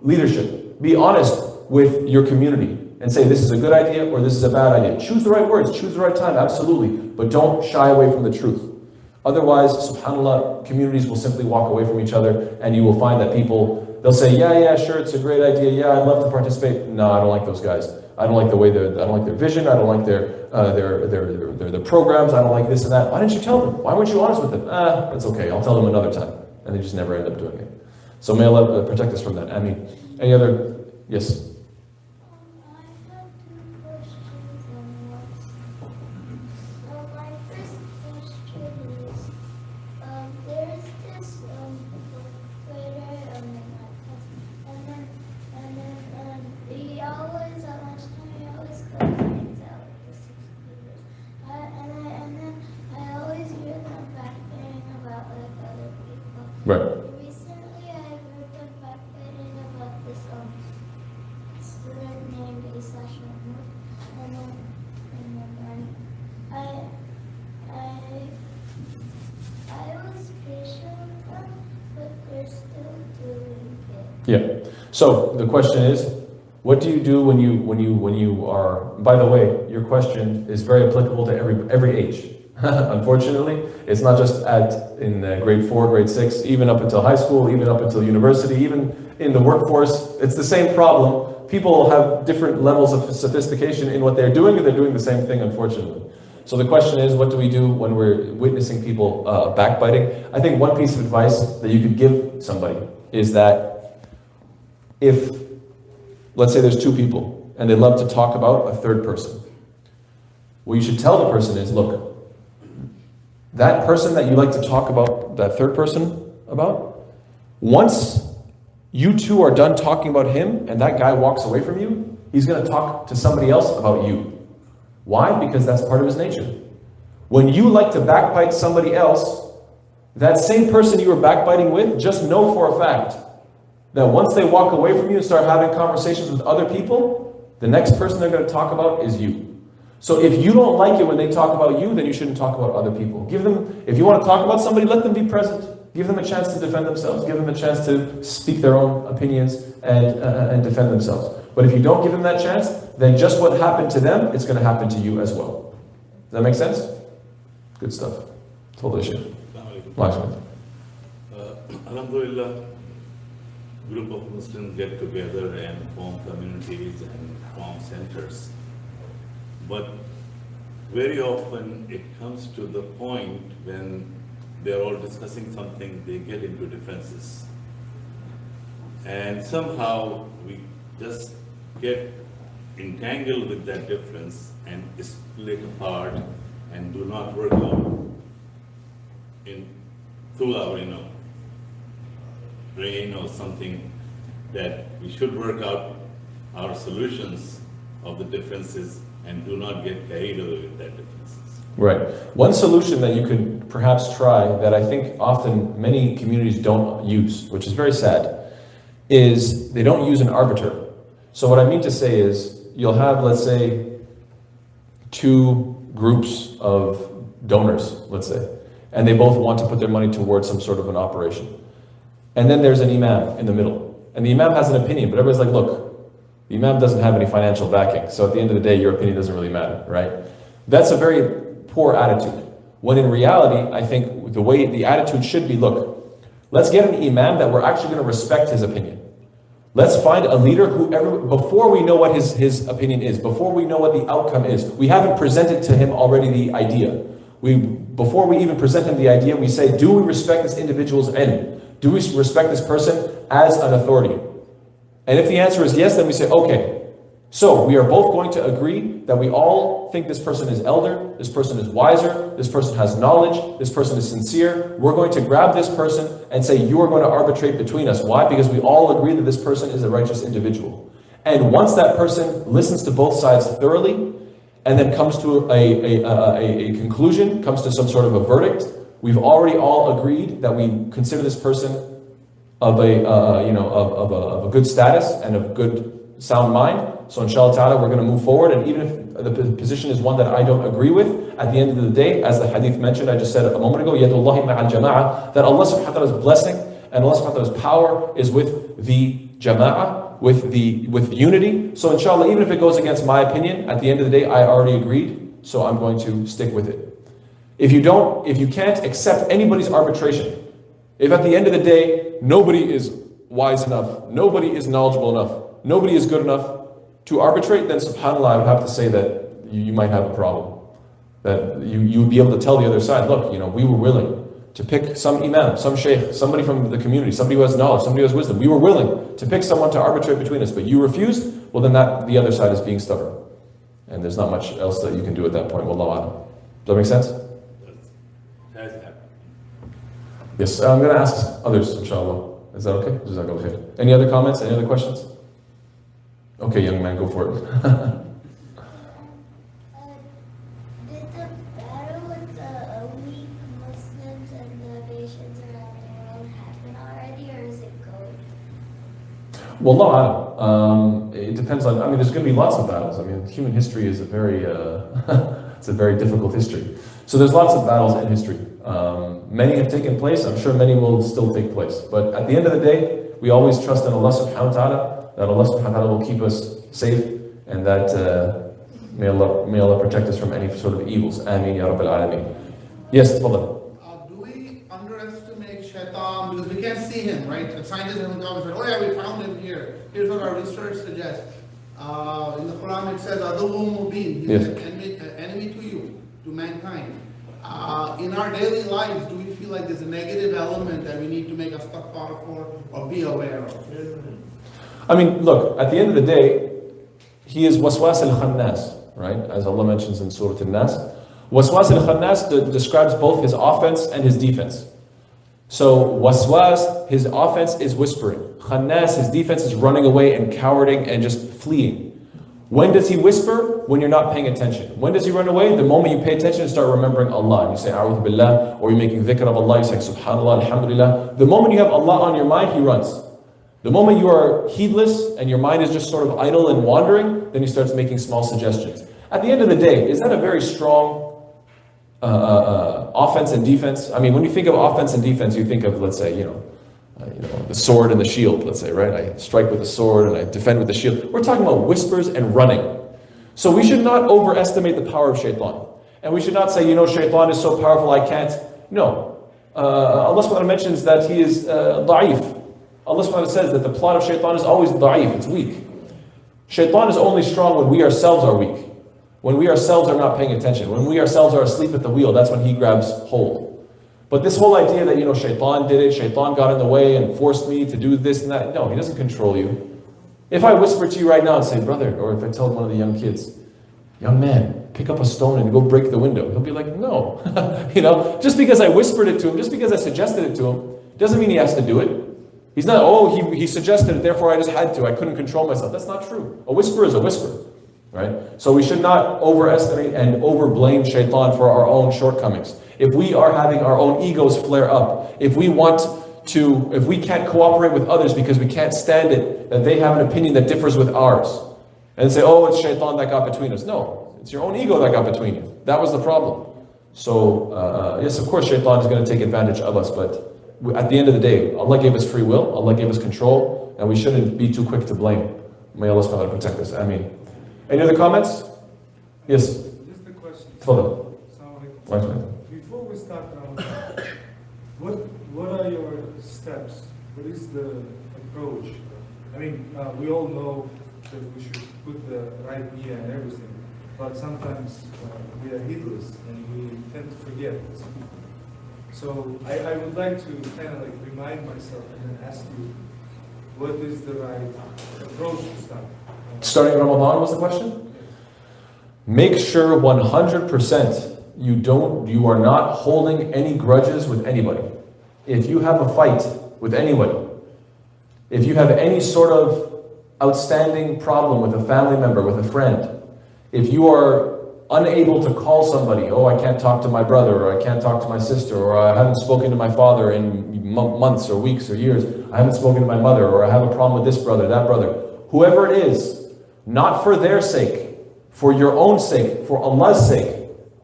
leadership, be honest with your community, and say this is a good idea or this is a bad idea. Choose the right words, choose the right time, absolutely, but don't shy away from the truth. Otherwise, subhanAllah, communities will simply walk away from each other, and you will find that people, they'll say, yeah, sure, it's a great idea, yeah, I'd love to participate. No, I don't like those guys. I don't like the way I don't like their vision, I don't like their programs, I don't like this and that. Why didn't you tell them? Why weren't you honest with them? It's okay, I'll tell them another time. And they just never end up doing it. So may Allah protect us from that. I mean, any other, yes? Right. Recently, I heard them backbiting about this student named A/Mahmoud, and then I was patient with them, but they're still doing it. Yeah. So the question is, what do you do when you are? By the way, your question is very applicable to every age. Unfortunately, it's not just in grade 4, grade 6, even up until high school, even up until university, even in the workforce. It's the same problem. People have different levels of sophistication in what they're doing, and they're doing the same thing, unfortunately. So the question is, what do we do when we're witnessing people backbiting? I think one piece of advice that you could give somebody is that if, let's say there's two people, and they love to talk about a third person, what you should tell the person is, look, that person that you like to talk about, that third person about, once you two are done talking about him and that guy walks away from you, he's going to talk to somebody else about you. Why? Because that's part of his nature. When you like to backbite somebody else, that same person you were backbiting with, just know for a fact that once they walk away from you and start having conversations with other people, the next person they're going to talk about is you. So if you don't like it when they talk about you, then you shouldn't talk about other people. Give them, if you want to talk about somebody, let them be present. Give them a chance to defend themselves. Give them a chance to speak their own opinions and defend themselves. But if you don't give them that chance, then just what happened to them, it's going to happen to you as well. Does that make sense? Good stuff. Told issue. Alhamdulillah, group of Muslims get together and form communities and form centers. But very often it comes to the point when they're all discussing something, they get into differences. And somehow we just get entangled with that difference and split apart and do not work out through our brain or something that we should work out our solutions of the differences and do not get carried away with that differences. Right. One solution that you could perhaps try that I think often many communities don't use, which is very sad, is they don't use an arbiter. So what I mean to say is you'll have, let's say, two groups of donors, let's say, and they both want to put their money towards some sort of an operation. And then there's an imam in the middle. And the imam has an opinion, but everybody's like, look, the imam doesn't have any financial backing, so at the end of the day, your opinion doesn't really matter, right? That's a very poor attitude. When in reality, I think the way the attitude should be, look, let's get an imam that we're actually going to respect his opinion. Let's find a leader before we know what his opinion is, before we know what the outcome is. We haven't presented to him already the idea. Before we even present him the idea, we say, do we respect this individual's ilm? Do we respect this person as an authority? And if the answer is yes, then we say, okay, so we are both going to agree that we all think this person is elder, this person is wiser, this person has knowledge, this person is sincere. We're going to grab this person and say, you are going to arbitrate between us. Why? Because we all agree that this person is a righteous individual. And once that person listens to both sides thoroughly, and then comes to a conclusion, comes to some sort of a verdict, we've already all agreed that we consider this person of a good status and of good sound mind. So inshallah ta'ala, we're going to move forward. And even if the position is one that I don't agree with, at the end of the day, as the hadith mentioned, I just said a moment ago, yadullahi ma'al jama'ah, that Allah subhanahu wa ta'ala's blessing and Allah subhanahu wa ta'ala's power is with the jama'ah, with unity. So inshallah, even if it goes against my opinion, at the end of the day, I already agreed, so I'm going to stick with it. If you can't accept anybody's arbitration, if at the end of the day, nobody is wise enough, nobody is knowledgeable enough, nobody is good enough to arbitrate, then subhanAllah, I would have to say that you might have a problem. That you would be able to tell the other side, look, we were willing to pick some imam, some sheikh, somebody from the community, somebody who has knowledge, somebody who has wisdom. We were willing to pick someone to arbitrate between us, but you refused, well then the other side is being stubborn. And there's not much else that you can do at that point. Wallahu a'lam. Does that make sense? Has happened. Yes, I'm going to ask others, inshallah. Is that okay? Jazakallah khair. Any other comments? Any other questions? Okay, young man, go for it. Did the battle with the weak Muslims and the nations around the world happen already, or is it going? Wallahu a'lam. It depends on, there's going to be lots of battles. Human history is a very, it's a very difficult history. So there's lots of battles in history. Many have taken place. I'm sure many will still take place. But at the end of the day, we always trust in Allah subhanahu wa ta'ala, that Allah subhanahu wa ta'ala will keep us safe, and that may Allah protect us from any sort of evils. Ameen ya Rabbil Alameen. Yes, tafadhal. Do we underestimate shaitan? Because we can't see him, right? A scientist haven't come and said, oh yeah, we found him here. Here's what our research suggests. In the Quran it says, Aduwwun mubin. He's an enemy to you, to mankind. In our daily lives, do we feel like there's a negative element that we need to make astaghfar for or be aware of? Look, at the end of the day, he is waswas al-khannas, right? As Allah mentions in Surah An-Nas. Waswas al-khannas describes both his offense and his defense. So waswas, his offense is whispering. Khannas, his defense is running away and cowarding and just fleeing. When does he whisper? When you're not paying attention. When does he run away? The moment you pay attention and start remembering Allah. And you say, A'udhu Billah, or you're making dhikr of Allah, you say, Subhanallah, Alhamdulillah. The moment you have Allah on your mind, he runs. The moment you are heedless and your mind is just sort of idle and wandering, then he starts making small suggestions. At the end of the day, is that a very strong offense and defense? When you think of offense and defense, you think of, let's say, the sword and the shield, let's say, right? I strike with the sword and I defend with the shield. We're talking about whispers and running. So we should not overestimate the power of shaitan. And we should not say, shaitan is so powerful I can't. No. Allah subhanahu wa ta'ala mentions that he is da'if. Allah subhanahu wa ta'ala says that the plot of shaitan is always da'if, it's weak. Shaitan is only strong when we ourselves are weak. When we ourselves are not paying attention. When we ourselves are asleep at the wheel, that's when he grabs hold. But this whole idea that, shaitan did it, shaitan got in the way and forced me to do this and that, no, he doesn't control you. If I whisper to you right now and say, brother, or if I tell one of the young kids, young man, pick up a stone and go break the window, he'll be like, no. Just because I whispered it to him, just because I suggested it to him, doesn't mean he has to do it. He's not, he suggested it, therefore I just had to, I couldn't control myself. That's not true. A whisper is a whisper, right? So we should not overestimate and overblame shaitan for our own shortcomings. If we are having our own egos flare up, if we can't cooperate with others because we can't stand it, that they have an opinion that differs with ours, and say, oh, it's shaitan that got between us. No, it's your own ego that got between you. That was the problem. So, yes, of course, shaitan is going to take advantage of us, but at the end of the day, Allah gave us free will, Allah gave us control, and we shouldn't be too quick to blame. May Allah subhanahu wa ta'ala protect us. Ameen. Any other comments? Yes. Just a question. Tafadhal. Assalamu alaikum. Before we start Ramadan, what are your steps? What is the approach? I mean, we all know that we should put the right niyyah and everything, but sometimes we are heedless and we tend to forget. So I would like to kind of like remind myself and then ask you, what is the right approach to start? Starting Ramadan was the question? Make sure 100% you are not holding any grudges with anybody. If you have a fight with anybody, if you have any sort of outstanding problem with a family member, with a friend, if you are unable to call somebody, oh, I can't talk to my brother, or I can't talk to my sister, or I haven't spoken to my father in months or weeks or years, I haven't spoken to my mother, or I have a problem with this brother, that brother, whoever it is, not for their sake, for your own sake, for Allah's sake,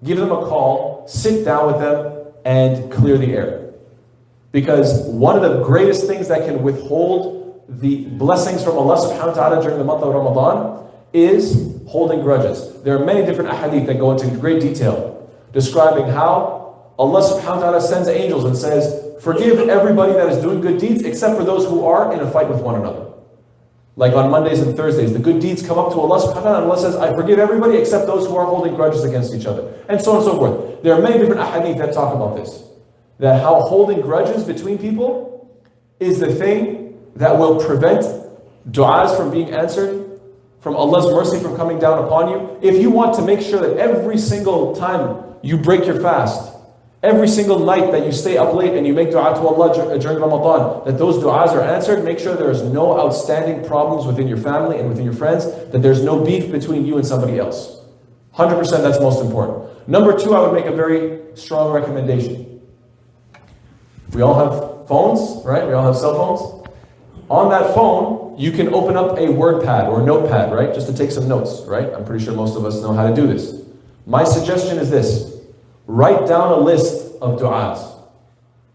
give them a call, sit down with them, and clear the air. Because one of the greatest things that can withhold the blessings from Allah subhanahu wa ta'ala during the month of Ramadan is holding grudges. There are many different ahadith that go into great detail describing how Allah subhanahu wa ta'ala sends angels and says, forgive everybody that is doing good deeds except for those who are in a fight with one another. Like on Mondays and Thursdays, the good deeds come up to Allah subhanahu wa ta'ala and Allah says, I forgive everybody except those who are holding grudges against each other. And so on and so forth. There are many different ahadith that talk about this. That how holding grudges between people is the thing that will prevent du'as from being answered, from Allah's mercy from coming down upon you. If you want to make sure that every single time you break your fast, every single night that you stay up late and you make dua to Allah during Ramadan, that those du'as are answered, make sure there is no outstanding problems within your family and within your friends, that there's no beef between you and somebody else. 100% that's most important. Number two, I would make a very strong recommendation. We all have phones, right? We all have cell phones. On that phone, you can open up a word pad or a notepad, right? Just to take some notes, right? I'm pretty sure most of us know how to do this. My suggestion is this. Write down a list of du'as.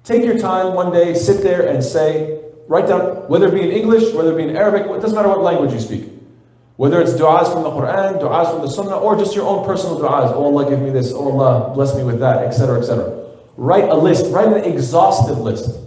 Take your time one day, sit there and say, write down, whether it be in English, whether it be in Arabic, it doesn't matter what language you speak. Whether it's du'as from the Quran, du'as from the Sunnah, or just your own personal du'as. Oh Allah, give me this. Oh Allah, bless me with that, etc., etc. Write a list. Write an exhaustive list.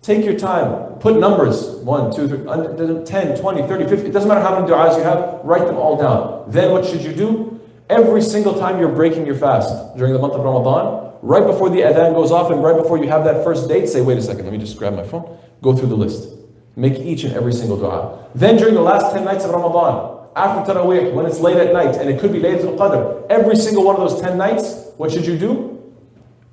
Take your time. Put numbers. 1, 2, 3, 10, 20, 30, 50. It doesn't matter how many du'as you have. Write them all down. Then what should you do? Every single time you're breaking your fast during the month of Ramadan, right before the adhan goes off and right before you have that first date, say, wait a second, let me just grab my phone. Go through the list. Make each and every single dua. Then during the last 10 nights of Ramadan, after Taraweeh, when it's late at night, and it could be Laylatul Qadr, every single one of those 10 nights, what should you do?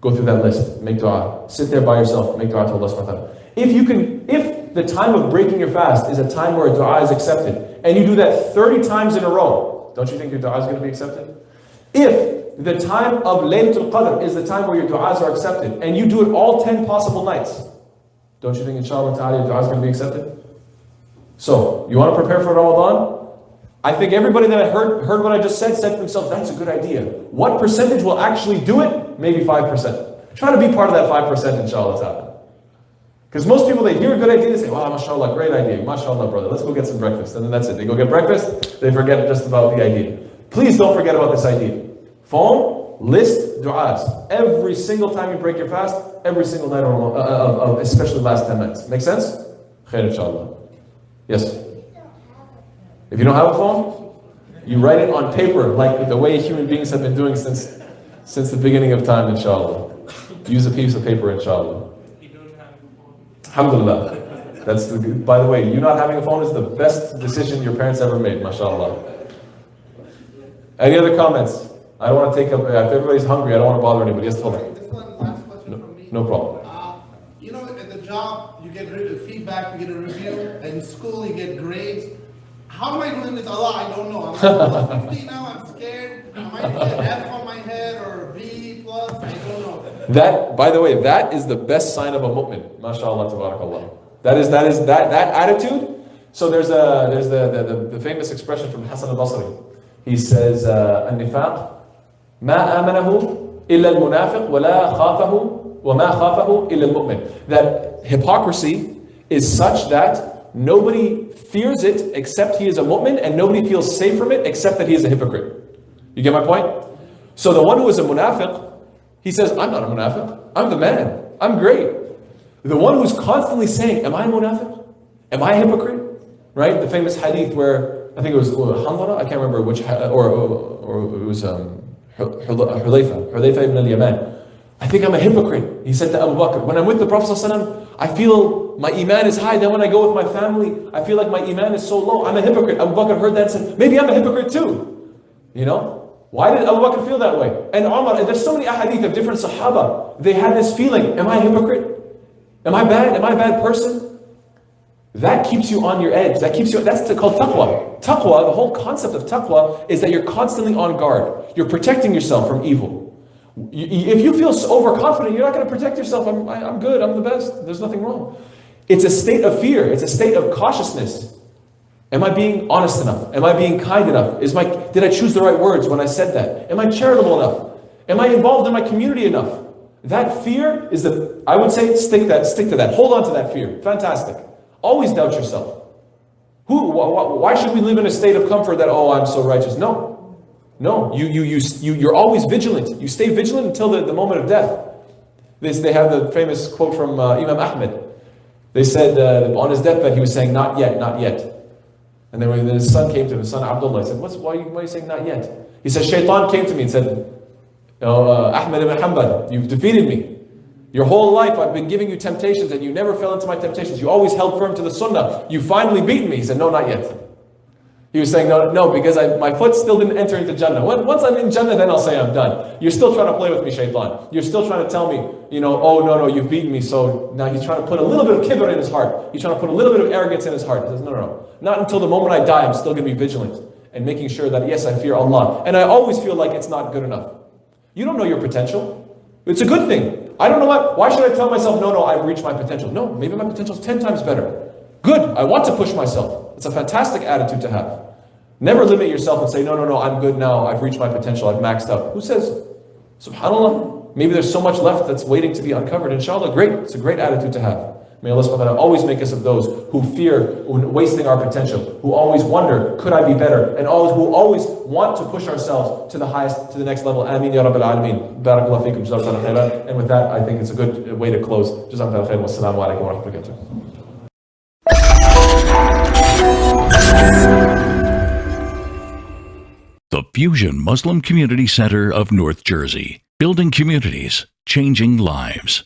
Go through that list, make dua. Sit there by yourself, make dua to Allah subhanahu wa ta'ala. If the time of breaking your fast is a time where a dua is accepted, and you do that 30 times in a row, don't you think your dua is going to be accepted? If the time of Laylatul Qadr is the time where your du'as are accepted, and you do it all 10 possible nights, don't you think inshallah ta'ala your dua is going to be accepted? So, you want to prepare for Ramadan? I think everybody that heard what I just said to themselves, that's a good idea. What percentage will actually do it? Maybe 5%. Try to be part of that 5% inshallah ta'ala. Because most people, they hear a good idea, they say, wow, mashallah, great idea, mashallah brother, let's go get some breakfast. And then that's it. They go get breakfast, they forget just about the idea. Please don't forget about this idea. Phone, list, du'as. Every single time you break your fast, every single night, especially the last 10 minutes. Make sense? Khair inshallah. Yes? If you don't have a phone, you write it on paper, like the way human beings have been doing since the beginning of time, inshallah. Use a piece of paper, inshallah. Alhamdulillah. By the way, you not having a phone is the best decision your parents ever made, mashallah. Any other comments? I don't want to take up, if everybody's hungry, I don't want to bother anybody. Yes, hold on. This one last question from me. No problem. You know, at the job, you get feedback, you get a review. In school, you get grades. How am I doing this? Allah, I don't know. I'm 50 now, I'm scared. Am I going to get F on my head or B plus? I don't know. That, by the way, that is the best sign of a mu'min. MashaAllah, tabarakallah. That attitude. So there's the famous expression from Hassan al-Basri. He says, النفاق ما آمنه إلا المنافق ولا خافه وَمَا خَافَهُ إِلَّا الْمُؤْمِنِ. That hypocrisy is such that nobody fears it except he is a mu'min, and nobody feels safe from it except that he is a hypocrite. You get my point? So the one who is a munafiq, he says, I'm not a munafiq. I'm the man. I'm great. The one who's constantly saying, am I a munafiq? Am I a hypocrite? Right? The famous hadith where, I think it was Handara, I can't remember which, or it was Hulayfa ibn al-Yaman. I think I'm a hypocrite. He said to Abu Bakr, when I'm with the Prophet ﷺ, I feel my iman is high. Then when I go with my family, I feel like my iman is so low. I'm a hypocrite. Abu Bakr heard that and said, maybe I'm a hypocrite too. You know? Why did Abu Bakr feel that way? And Umar, and there's so many ahadith of different Sahaba. They had this feeling, am I a hypocrite? Am I bad? Am I a bad person? That keeps you on your edge. That's called taqwa. Taqwa, the whole concept of taqwa is that you're constantly on guard. You're protecting yourself from evil. If you feel so overconfident, you're not going to protect yourself. I'm good, I'm the best, there's nothing wrong. It's a state of fear, it's a state of cautiousness. Am I being honest enough? Am I being kind enough? Did I choose the right words when I said that? Am I charitable enough? Am I involved in my community enough? That fear is I would say, stick to that. Hold on to that fear. Fantastic. Always doubt yourself. Why should we live in a state of comfort that, oh, I'm so righteous? No, you're always vigilant. You stay vigilant until the moment of death. They have the famous quote from Imam Ahmed. They said on his deathbed he was saying, not yet, not yet. And then when his son came to him, his son Abdullah, he said, why are you saying not yet? He said, Shaitan came to me and said, Ahmed ibn Hanbal, you've defeated me. Your whole life I've been giving you temptations and you never fell into my temptations. You always held firm to the sunnah. You finally beaten me. He said, no, not yet. He was saying, no, because my foot still didn't enter into Jannah. Once I'm in Jannah, then I'll say I'm done. You're still trying to play with me, Shaitan. You're still trying to tell me, oh, no, you've beaten me. So now he's trying to put a little bit of kibr in his heart. He's trying to put a little bit of arrogance in his heart. He says, no. Not until the moment I die, I'm still going to be vigilant and making sure that, yes, I fear Allah. And I always feel like it's not good enough. You don't know your potential. It's a good thing. I don't know why should I tell myself, no, I've reached my potential. No, maybe my potential is 10 times better. Good, I want to push myself. It's a fantastic attitude to have. Never limit yourself and say, no, I'm good now, I've reached my potential, I've maxed out. Who says? SubhanAllah, maybe there's so much left that's waiting to be uncovered. Inshallah, great, it's a great attitude to have. May Allah subhanahu wa ta'ala always make us of those who fear wasting our potential, who always wonder, could I be better? And who always want to push ourselves to the next level. Ameen ya Rabbil Alameen. Barakallahu feekum, jazakallahu khairan. And with that, I think it's a good way to close. Jazakallahu khairan. Wassalamu alaikum wa rahmatullahi wa barakatuh. The Fusion Muslim Community Center of North Jersey. Building communities, changing lives.